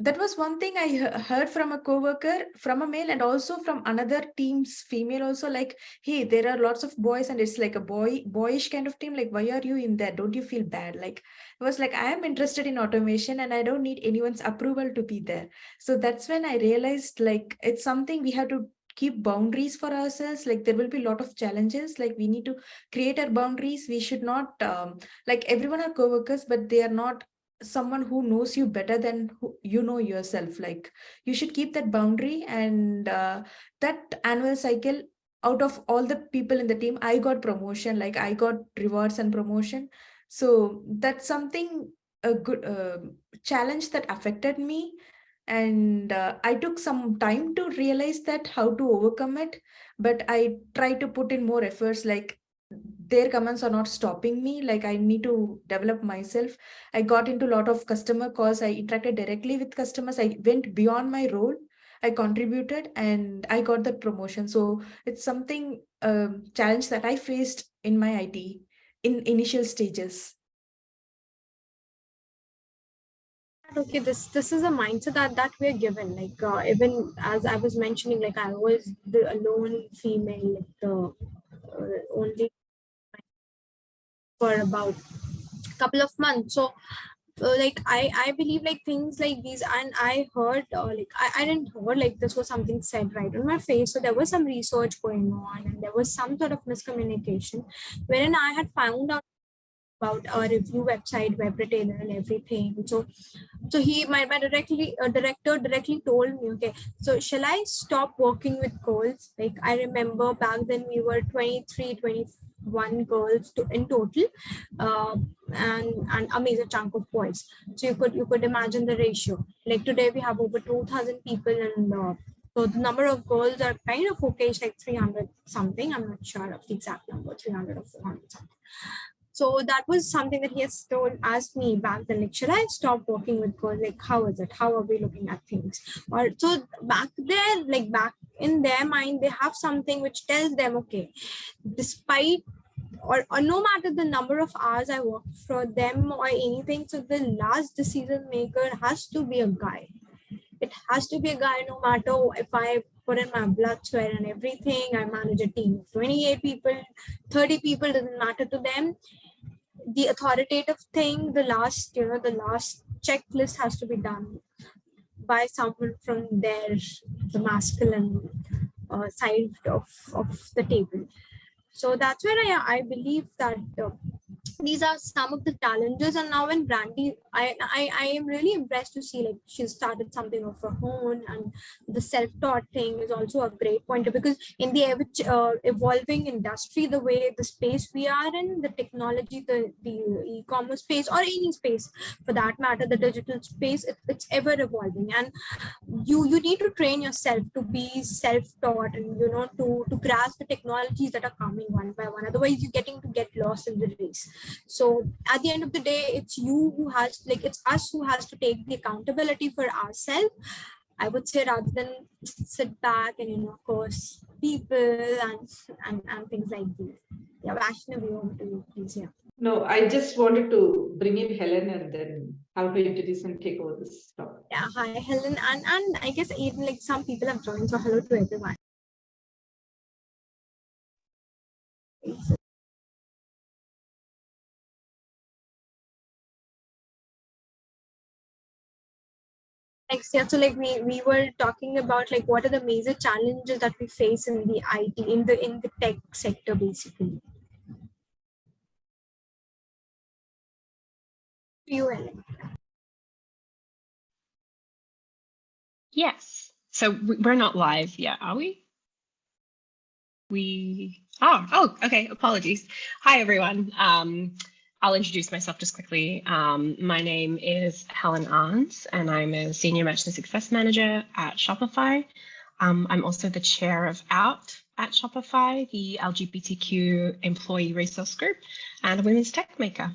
that was one thing I heard from a coworker, from a male, and also from another team's female also, like, hey, there are lots of boys and it's like a boyish kind of team, like why are you in there, don't you feel bad? Like it was like, I am interested in automation and I don't need anyone's approval to be there. So that's when I realized like it's something we have to keep boundaries for ourselves. Like there will be a lot of challenges, like we need to create our boundaries. We should not like, everyone are coworkers, but they are not someone who knows you better than who you know yourself. Like you should keep that boundary. And that annual cycle, out of all the people in the team, I got promotion, like I got rewards and promotion. So that's something, a good challenge that affected me. And I took some time to realize that how to overcome it, but I try to put in more efforts. Like their comments are not stopping me, like I need to develop myself. I got into a lot of customer calls, I interacted directly with customers, I went beyond my role, I contributed, and I got that promotion. So it's something challenge that I faced in my IT in initial stages. Okay, this is a mindset that we're given. Like even as I was mentioning, like I was the alone female, like the only for about a couple of months. So like I believe like things like these, and I heard like I didn't hear like this was something said right on my face. So there was some research going on and there was some sort of miscommunication wherein I had found out about a review website, web retailer and everything. So he, my director directly told me, okay, so shall I stop working with girls? Like I remember back then we were 23, 21 girls in total, and a major chunk of boys. So you could imagine the ratio. Like today we have over 2,000 people, and so the number of girls are kind of okay, it's like 300 something. I'm not sure of the exact number, 300 or 400 something. So that was something that he has asked me back then, like, should I stop working with girls? Like, how is it? How are we looking at things? Or so back there, like back in their mind, they have something which tells them, okay, despite or no matter the number of hours I work for them or anything, so the last decision maker has to be a guy. It has to be a guy, no matter if I put in my blood, sweat and everything. I manage a team of 28 people, 30 people, doesn't matter to them. The authoritative thing, the last checklist has to be done by someone from the masculine side of the table. So that's where I believe that these are some of the challenges. And now when Brandy, I am really impressed to see like she started something of her own, and the self-taught thing is also a great pointer, because in the evolving industry, the way the space we are in, the technology, the e-commerce space, or any space for that matter, the digital space, it's ever evolving, and you need to train yourself to be self-taught, and to grasp the technologies that are coming one by one. Otherwise you're getting to get lost in the race. So at the end of the day, it's you who has, like, it's us who has to take the accountability for ourselves, I would say, rather than sit back and course people and things like this. Yeah, Vaishnavi, over to you, please. Yeah. No, I just wanted to bring in Helen and then how to introduce and take over this topic. Yeah, hi Helen, and I guess even like some people have joined, so hello to everyone. Next, yeah, so like we were talking about like what are the major challenges that we face in the IT, in the tech sector, basically. You, Helen. Yes. So we're not live yet, are we? Oh, okay. Apologies. Hi, everyone. I'll introduce myself just quickly. My name is Helen Arns, and I'm a Senior Merchant Success Manager at Shopify. I'm also the chair of OUT, at Shopify, the LGBTQ employee resource group, and a women's tech maker.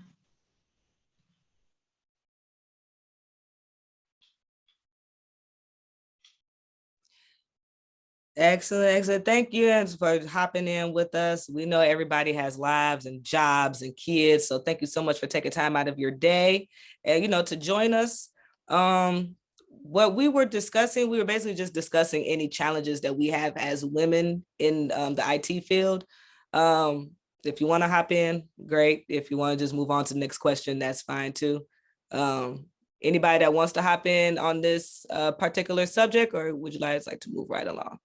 Excellent, excellent. Thank you for hopping in with us. We know everybody has lives and jobs and kids, so thank you so much for taking time out of your day and to join us. What we were discussing, we were basically just discussing any challenges that we have as women in the IT field. If you want to hop in, great. If you want to just move on to the next question, that's fine too. Anybody that wants to hop in on this particular subject, or would you guys like to move right along?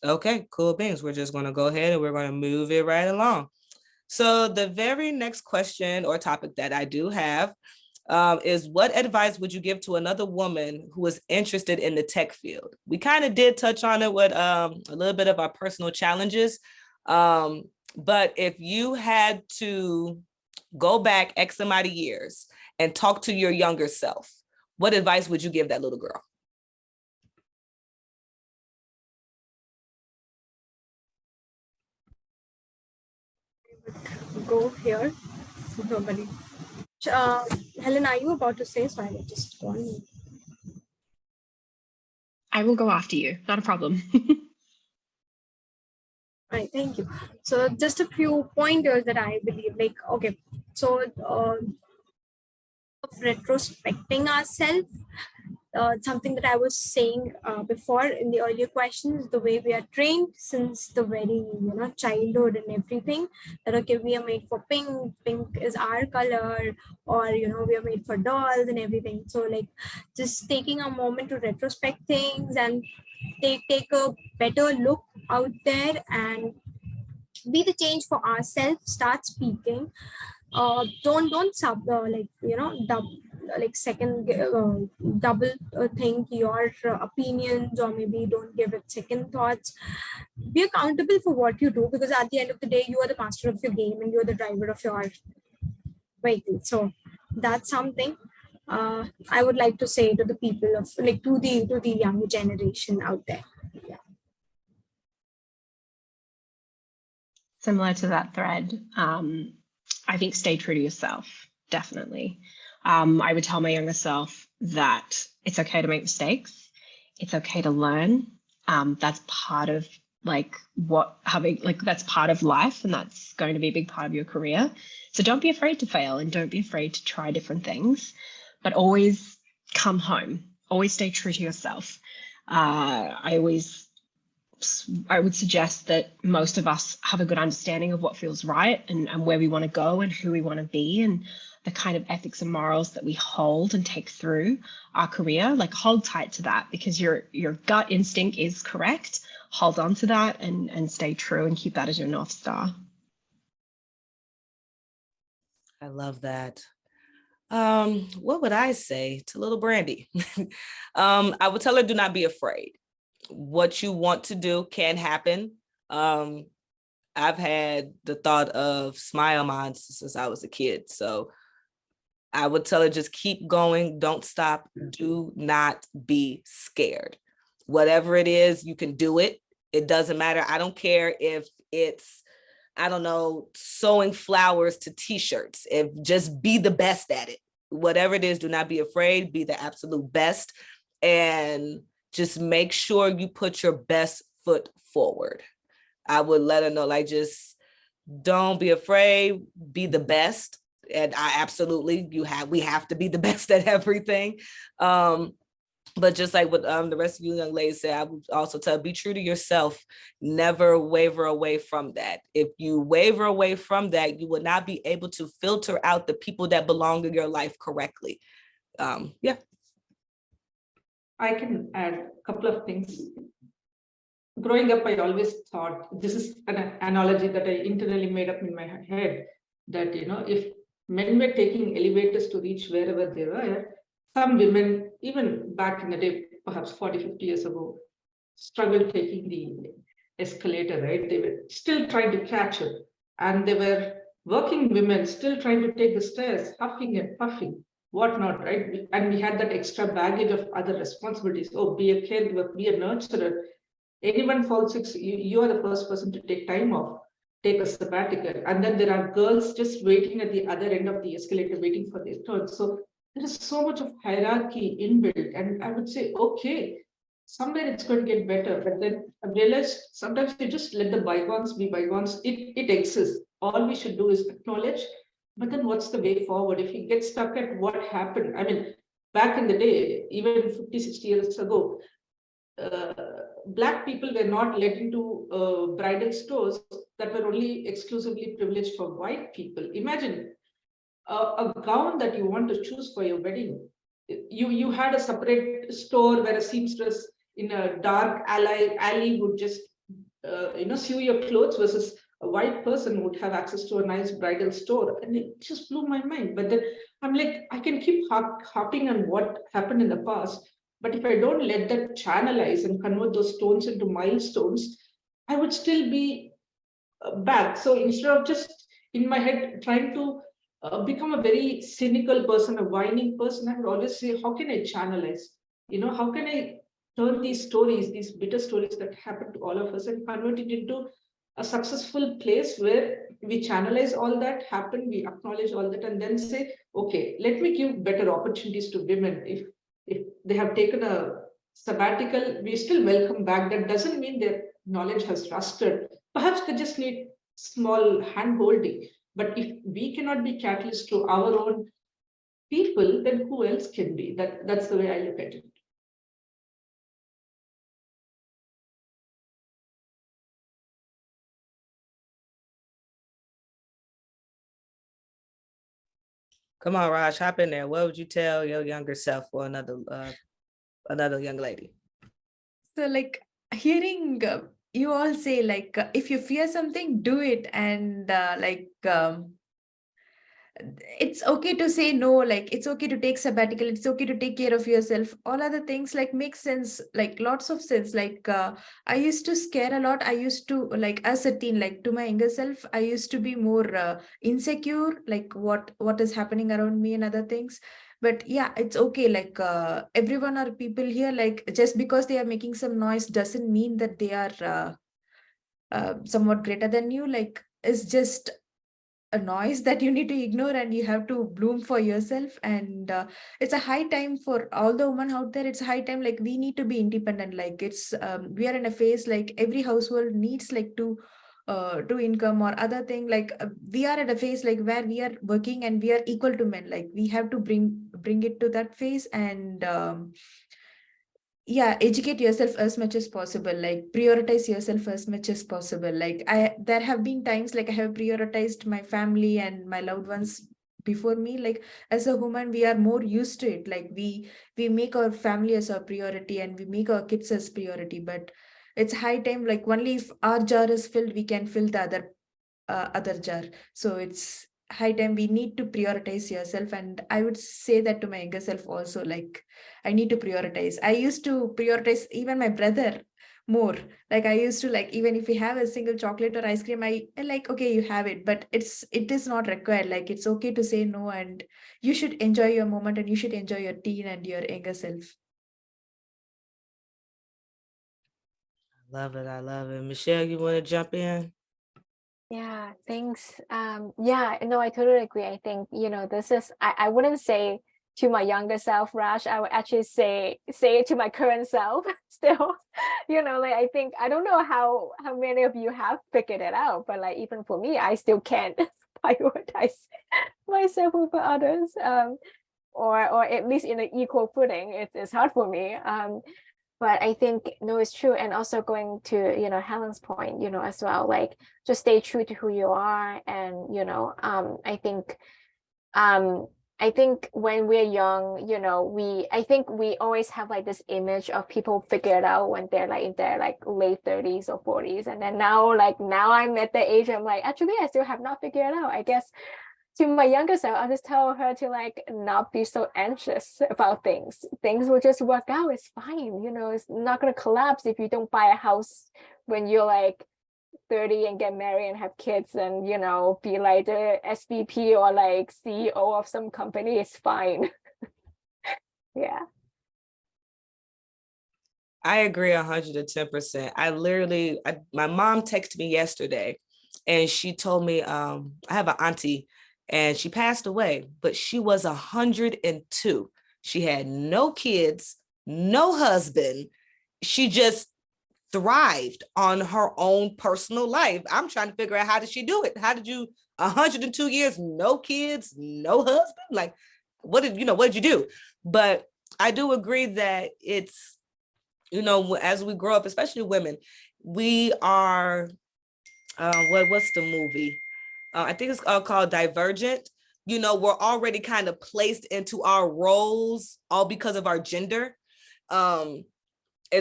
Okay, cool beans. We're just going to go ahead and we're going to move it right along. So the very next question or topic that I do have is, what advice would you give to another woman who is interested in the tech field? We kind of did touch on it with a little bit of our personal challenges. But if you had to go back X amount of years and talk to your younger self, what advice would you give that little girl? Go here. Nobody. Helen, are you about to say? So I will just go on. I will go after you, not a problem. Right, thank you. So just a few pointers that I believe, like, okay, so retrospecting ourselves, something that I was saying before in the earlier questions, the way we are trained since the very childhood and everything, that okay, we are made for pink is our color, or we are made for dolls and everything. So like just taking a moment to retrospect things and take a better look out there and be the change for ourselves, start speaking. Don't double think your opinions, or maybe don't give it second thoughts. Be accountable for what you do, because at the end of the day, you are the master of your game and you're the driver of your vehicle. So that's something I would like to say to the people of to the younger generation out there. Yeah. Similar to that thread, I think stay true to yourself, definitely. I would tell my younger self that it's okay to make mistakes. It's okay to learn. That's part of that's part of life, and that's going to be a big part of your career. So don't be afraid to fail, and don't be afraid to try different things, but always come home. Always stay true to yourself. I would suggest that most of us have a good understanding of what feels right, and where we want to go and who we want to be, and the kind of ethics and morals that we hold and take through our career. Like, hold tight to that, because your gut instinct is correct. Hold on to that and stay true and keep that as your North Star. I love that. What would I say to little Brandy? I would tell her, do not be afraid. What you want to do can happen. I've had the thought of Smile Minds since I was a kid. So I would tell her, just keep going. Don't stop. Do not be scared. Whatever it is, you can do it. It doesn't matter. I don't care if it's, I don't know, sewing flowers to t-shirts. Just be the best at it. Whatever it is, do not be afraid. Be the absolute best. And just make sure you put your best foot forward. I would let her know, like, just don't be afraid, be the best. And we have to be the best at everything. But just like what the rest of you young ladies said, I would also tell, be true to yourself. Never waver away from that. If you waver away from that, you will not be able to filter out the people that belong in your life correctly. Yeah. I can add a couple of things. Growing up, I always thought, this is an analogy that I internally made up in my head, that if men were taking elevators to reach wherever they were, some women, even back in the day, perhaps 40, 50 years ago, struggled taking the escalator, right? They were still trying to catch up. And there were working women still trying to take the stairs, huffing and puffing. whatnot, right? And we had that extra baggage of other responsibilities. Oh, be a caregiver, be a nurturer. Anyone falls sick, you are the first person to take time off, take a sabbatical. And then there are girls just waiting at the other end of the escalator, waiting for their turn. So there is so much of hierarchy inbuilt. And I would say, okay, somewhere it's going to get better. But then I realized sometimes you just let the bygones be bygones. It exists. All we should do is acknowledge. But then what's the way forward? If you get stuck at what happened, I mean, back in the day, even 50, 60 years ago, Black people were not let into bridal stores that were only exclusively privileged for white people. Imagine a gown that you want to choose for your wedding. You had a separate store where a seamstress in a dark alley would just sew your clothes, versus a white person would have access to a nice bridal store. And it just blew my mind. But then I'm like, I can keep harping on what happened in the past, but if I don't let that channelize and convert those stones into milestones, I would still be back. So instead of just in my head trying to become a very cynical person, a whining person, I would always say, how can I channelize? How can I turn these stories, these bitter stories that happen to all of us, and convert it into a successful place where we channelize all that happened, we acknowledge all that, and then say, okay, let me give better opportunities to women. If they have taken a sabbatical, we still welcome back. That doesn't mean their knowledge has rusted. Perhaps they just need small hand holding. But if we cannot be catalysts to our own people, then who else can be? That's the way I look at it. Come on, Raj, hop in there. What would you tell your younger self or another young lady? So like hearing you all say like if you fear something, do it, and it's okay to say no, like it's okay to take sabbatical, it's okay to take care of yourself. All other things like make sense, like lots of sense. Like I used to scare a lot. I used to, like as a teen, like to my younger self, I used to be more insecure, like what is happening around me and other things. But yeah, it's okay. Like everyone are people here. Like just because they are making some noise doesn't mean that they are somewhat greater than you. Like it's just a noise that you need to ignore, and you have to bloom for yourself. And it's a high time for all the women out there. It's a high time, like we need to be independent. Like it's we are in a phase like every household needs like to income or other thing. Like we are at a phase like where we are working and we are equal to men. Like we have to bring it to that phase. And yeah, educate yourself as much as possible, like prioritize yourself as much as possible. Like there have been times like I have prioritized my family and my loved ones before me. Like as a woman, we are more used to it. Like we make our family as our priority and we make our kids as priority. But it's high time, like only if our jar is filled, we can fill the other jar. So it's high time we need to prioritize yourself. And I would say that to my younger self also, like I need to prioritize. I used to prioritize even my brother more. Like I used to, like even if we have a single chocolate or ice cream, I like, okay, you have it, but it is not required. Like it's okay to say no, and you should enjoy your moment and you should enjoy your teen and your younger self. I love it. I love it. Michelle, you want to jump in? Yeah, thanks. Yeah, no, I totally agree. I think, this is, I wouldn't say to my younger self, Raj, I would actually say it to my current self still. Like I think, I don't know how many of you have figured it out, but like even for me, I still can't prioritize myself over others. Or at least in an equal footing, it's hard for me. But I think no, it's true. And also going to Helen's point, as well, like just stay true to who you are. And I think when we're young, I think we always have like this image of people figure it out when they're like in their like late 30s or 40s. And then now I'm at the age, I'm like, actually I still have not figured it out. I guess to my younger self, I'll just tell her to like not be so anxious about things. Things will just work out. It's fine. It's not going to collapse if you don't buy a house when you're like 30 and get married and have kids and, be like the SVP or like CEO of some company. It's fine. Yeah. I agree 110%. My mom texted me yesterday and she told me, I have an auntie and she passed away, but she was 102. She had no kids, no husband. She just thrived on her own personal life. I'm trying to figure out, how did she do it? How did you 102 years, no kids, no husband? Like, what did you do? But I do agree that it's, as we grow up, especially women, we are, what's the movie? I think it's called Divergent. We're already kind of placed into our roles all because of our gender. And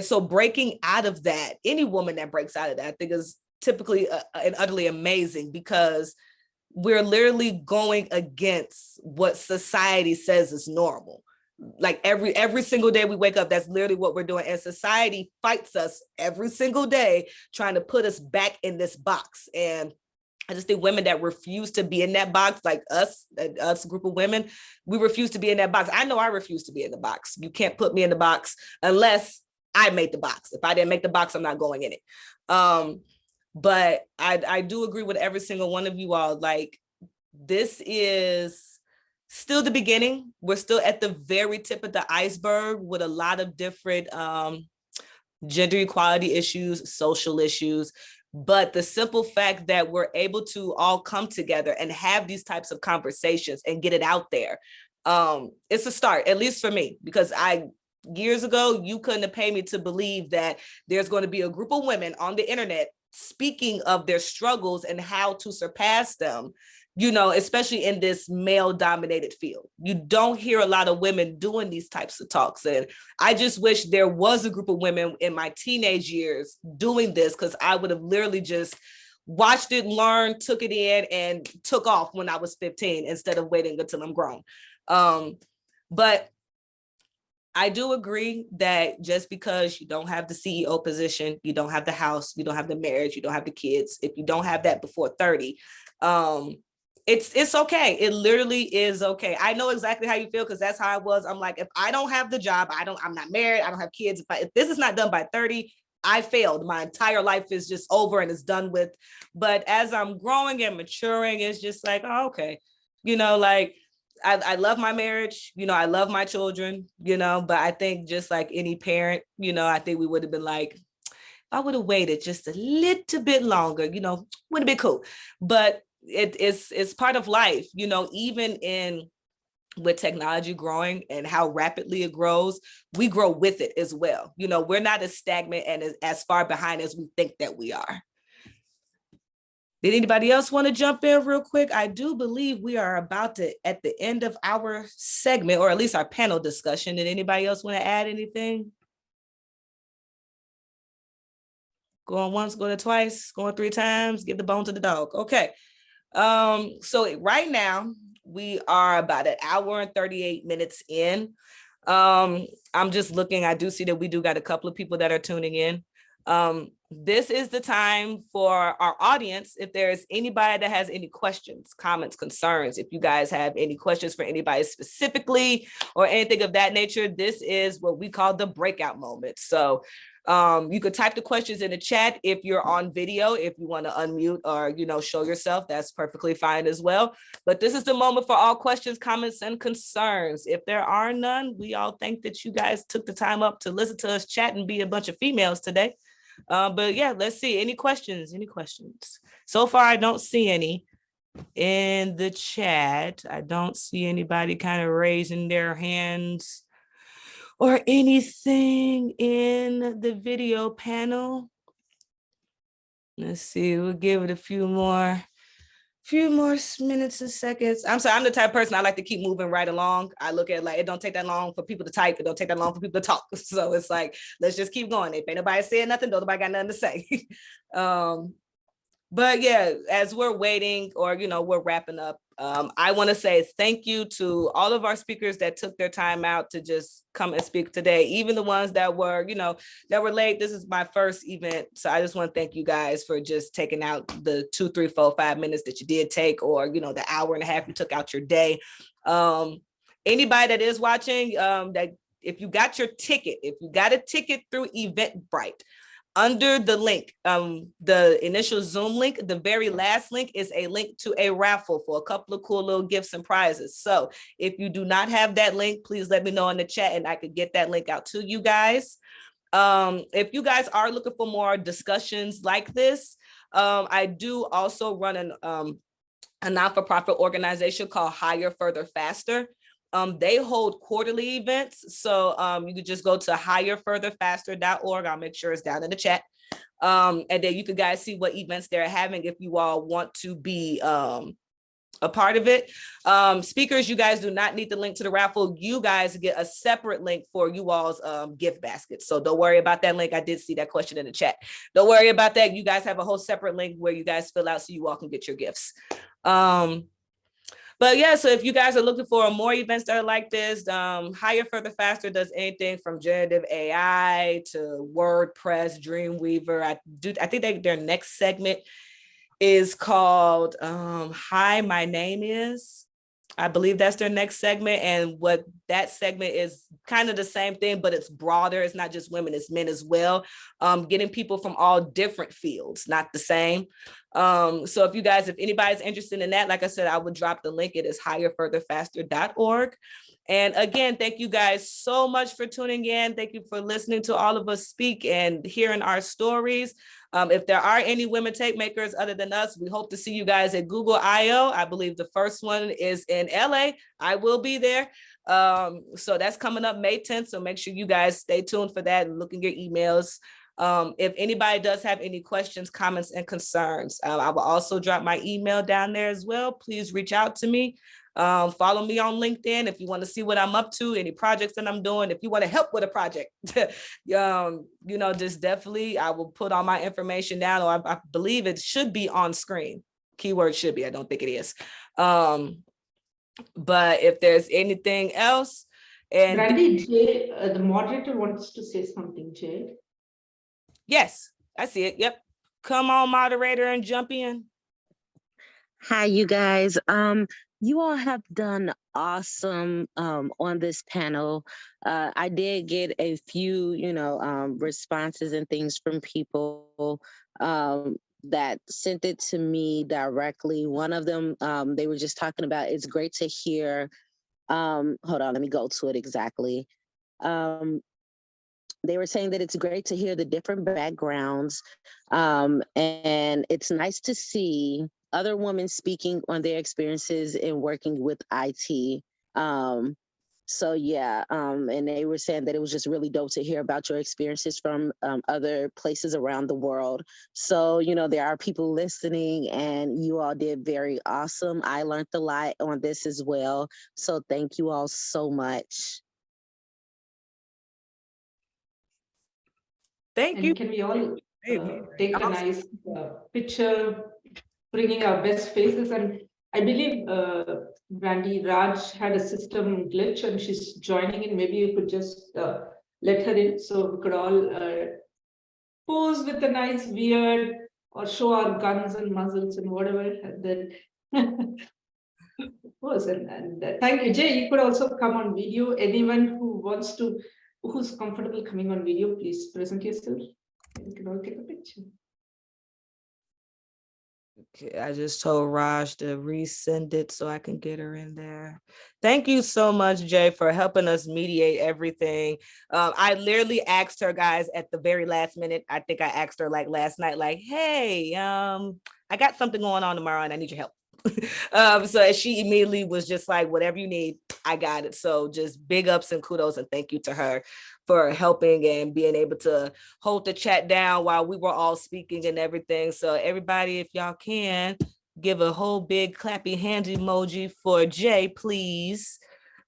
so breaking out of that, any woman that breaks out of that, I think is typically and utterly amazing, because we're literally going against what society says is normal. Like every single day we wake up, that's literally what we're doing. And society fights us every single day, trying to put us back in this box. And I just think women that refuse to be in that box, like us group of women, we refuse to be in that box. I know I refuse to be in the box. You can't put me in the box unless I made the box. If I didn't make the box, I'm not going in it. But I do agree with every single one of you all. Like, this is still the beginning. We're still at the very tip of the iceberg with a lot of different gender equality issues, social issues. But the simple fact that we're able to all come together and have these types of conversations and get it out there, it's a start, at least for me, because years ago, you couldn't have paid me to believe that there's going to be a group of women on the internet speaking of their struggles and how to surpass them, especially in this male-dominated field. You don't hear a lot of women doing these types of talks. And I just wish there was a group of women in my teenage years doing this, because I would have literally just watched it, learned, took it in, and took off when I was 15 instead of waiting until I'm grown. But I do agree that just because you don't have the CEO position, you don't have the house, you don't have the marriage, you don't have the kids, if you don't have that before 30, it's okay. It literally is okay. I know exactly how you feel, because that's how I was. I'm like, if I don't have the job, I'm not married, I don't have kids. If this is not done by 30, I failed. My entire life is just over and it's done with. But as I'm growing and maturing, it's just like, oh, okay. Like, I love my marriage, I love my children, but I think just like any parent, I think we would have been like, if I would have waited just a little bit longer, would have been cool. But it's part of life, even with technology growing and how rapidly it grows, we grow with it as well. We're not as stagnant and as far behind as we think that we are. Did anybody else want to jump in real quick? I do believe we are about to at the end of our segment, or at least our panel discussion. Did anybody else want to add anything? Going once, going twice, going 3 times, give the bone to the dog. Okay. So right now we are about 1 hour and 38 minutes in. I'm just looking, I do see that we do got a couple of people that are tuning in. This is the time for our audience. If there's anybody that has any questions, comments, concerns, if you guys have any questions for anybody specifically or anything of that nature, this is what we call the breakout moment. So you could type the questions in the chat if you're on video. If you want to unmute or, show yourself, that's perfectly fine as well. But this is the moment for all questions, comments, and concerns. If there are none, we all thank that you guys took the time up to listen to us chat and be a bunch of females today. But yeah, let's see. Any questions? So far, I don't see any in the chat. I don't see anybody kind of raising their hands or anything in the video panel. Let's see, we'll give it a few more minutes and seconds. I'm sorry, I'm the type of person I like to keep moving right along. I look at it don't take that long for people to type. It don't take that long for people to talk. So it's like, let's just keep going. If ain't nobody saying nothing, nobody got nothing to say. But yeah, as we're waiting or, we're wrapping up, I want to say thank you to all of our speakers that took their time out to just come and speak today, even the ones that were, that were late. This is my first event. So I just want to thank you guys for just taking out the 2, 3, 4, 5 minutes that you did take, or, the hour and a half you took out your day. Anybody that is watching that if you got your ticket, if you got a ticket through Eventbrite, under the link, the initial Zoom link, the very last link is a link to a raffle for a couple of cool little gifts and prizes. So if you do not have that link, please let me know in the chat and I could get that link out to you guys. If you guys are looking for more discussions like this, I do also run a not-for-profit organization called Higher, Further, Faster. They hold quarterly events. So you could just go to higherfurtherfaster.org. I'll make sure it's down in the chat. And then you could guys see what events they're having if you all want to be a part of it. Speakers, you guys do not need the link to the raffle. You guys get a separate link for you all's gift basket. So don't worry about that link. I did see that question in the chat. Don't worry about that. You guys have a whole separate link where you guys fill out so you all can get your gifts. But yeah, so if you guys are looking for more events that are like this, Higher, Further, Faster does anything from generative AI to WordPress, Dreamweaver. I think their next segment is called Hi, My Name Is. I believe that's their next segment. And what that segment is kind of the same thing, but it's broader. It's not just women, it's men as well. Getting people from all different fields, not the same. So if anybody's interested in that, like I said, I would drop the link. It is higherfurtherfaster.org. And again, thank you guys so much for tuning in. Thank you for listening to all of us speak and hearing our stories. If there are any women tape makers other than us, we hope to see you guys at Google I/O. I believe the first one is in LA. I will be there. So that's coming up May 10th. So make sure you guys stay tuned for that and look in your emails. If anybody does have any questions, comments, and concerns, I will also drop my email down there as well. Please reach out to me. Follow me on LinkedIn if you want to see what I'm up to, any projects that I'm doing. If you want to help with a project, just definitely, I will put all my information down, or I believe it should be on screen. Keyword should be, I don't think it is. But if there's anything else, and Brandy, Jay, the moderator wants to say something, Jay. Yes, I see it. Yep. Come on, moderator, and jump in. Hi, you guys. You all have done awesome on this panel. I did get a few, responses and things from people that sent it to me directly. One of them, they were just talking about, it's great to hear, hold on, let me go to it exactly. They were saying that it's great to hear the different backgrounds, and it's nice to see other women speaking on their experiences in working with IT. So yeah, and they were saying that it was just really dope to hear about your experiences from other places around the world. So, there are people listening and you all did very awesome. I learned a lot on this as well. So thank you all so much. Thank you. Can we all take a nice picture, bringing our best faces? And I believe Brandy, Raj had a system glitch and she's joining in. Maybe you could just let her in so we could all pose with a nice beard or show our guns and muzzles and whatever. And then pose. And thank you, Jay. You could also come on video. Anyone who wants to, who's comfortable coming on video, please present yourself. You can all take a picture. Okay, I just told Raj to resend it so I can get her in there. Thank you so much, Jay, for helping us mediate everything. I literally asked her, guys, at the very last minute. I think I asked her like last night, like, hey, I got something going on tomorrow and I need your help. So she immediately was just like, whatever you need, I got it. So just big ups and kudos and thank you to her for helping and being able to hold the chat down while we were all speaking and everything. So everybody, if y'all can, give a whole big clappy hands emoji for Jay, please,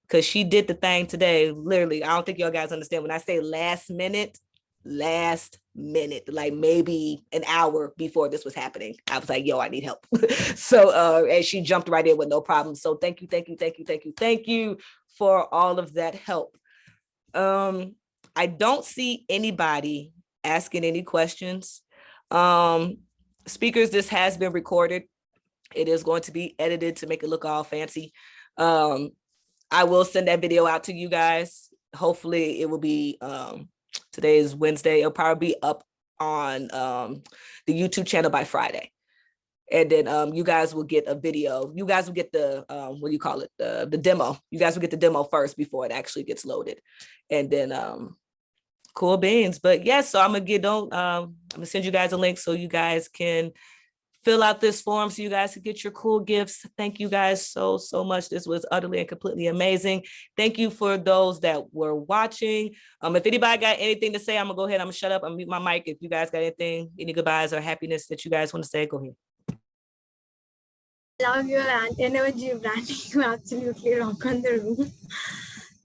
because she did the thing today. Literally, I don't think y'all guys understand when I say last minute, like maybe an hour before this was happening, I was like, yo, I need help. So and she jumped right in with no problem. So thank you for all of that help. I don't see anybody asking any questions. Speakers, this has been recorded. It is going to be edited to make it look all fancy. I will send that video out to you guys. hopefully it will be, today is Wednesday. It'll probably be up on the YouTube channel by Friday. And then you guys will get a video. You guys will get the, what do you call it? The demo. You guys will get the demo first before it actually gets loaded. And then cool beans. But yes, so I'm gonna send you guys a link so you guys can fill out this form so you guys can get your cool gifts. Thank you guys so much. This was utterly and completely amazing. Thank you for those that were watching. If anybody got anything to say, I'm gonna go ahead. I'm gonna shut up. I'm mute my mic. If you guys got anything, any goodbyes or happiness that you guys want to say, go ahead. Love your energy, Brandy. You absolutely rock on the room.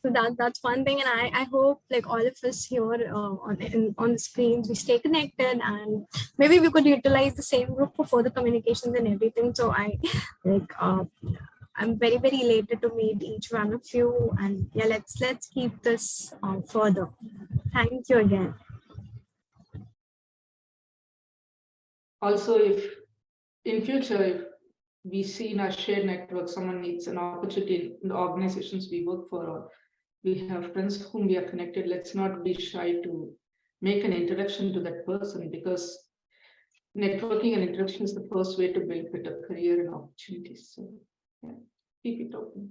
So that's one thing, and I hope like all of us here on the screens, we stay connected, and maybe we could utilize the same group for further communications and everything. So I'm very elated to meet each one of you, and yeah, let's keep this further. Thank you again. Also, if in future, if we see in our shared network, someone needs an opportunity in the organizations we work for, or we have friends whom we are connected, let's not be shy to make an introduction to that person, because networking and introduction is the first way to build better career and opportunities. So yeah, keep it open.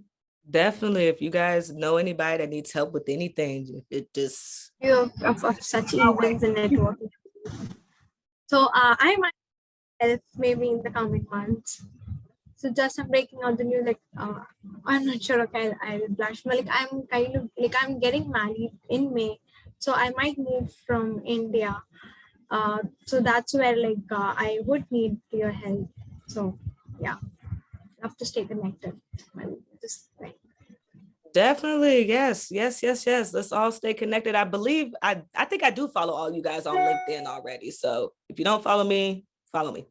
Definitely. If you guys know anybody that needs help with anything, it just Of such events and networking. So I might help maybe in the coming months. So just I'm breaking out the new, like, I'm not sure, okay, I'll blush. But like, I'm kind of like, I'm getting married in May. So I might move from India. So that's where like, I would need your help. So yeah, have to stay connected. Well, just like, definitely. Yes. Let's all stay connected. I believe, I think I do follow all you guys on LinkedIn already. So if you don't follow me, follow me.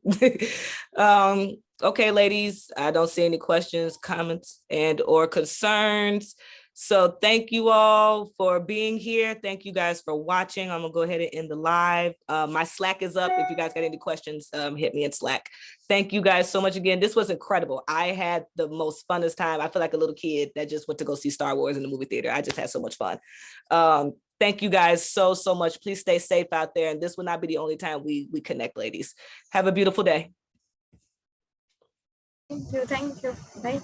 Okay, ladies, I don't see any questions, comments, and or concerns. So thank you all for being here. Thank you guys for watching. I'm gonna go ahead and end the live. My Slack is up. If you guys got any questions, hit me in Slack. Thank you guys so much again. This was incredible. I had the most funnest time. I feel like a little kid that just went to go see Star Wars in the movie theater. I just had so much fun. Thank you guys so much. Please stay safe out there. And this will not be the only time we connect, ladies. Have a beautiful day. thank you. Bye.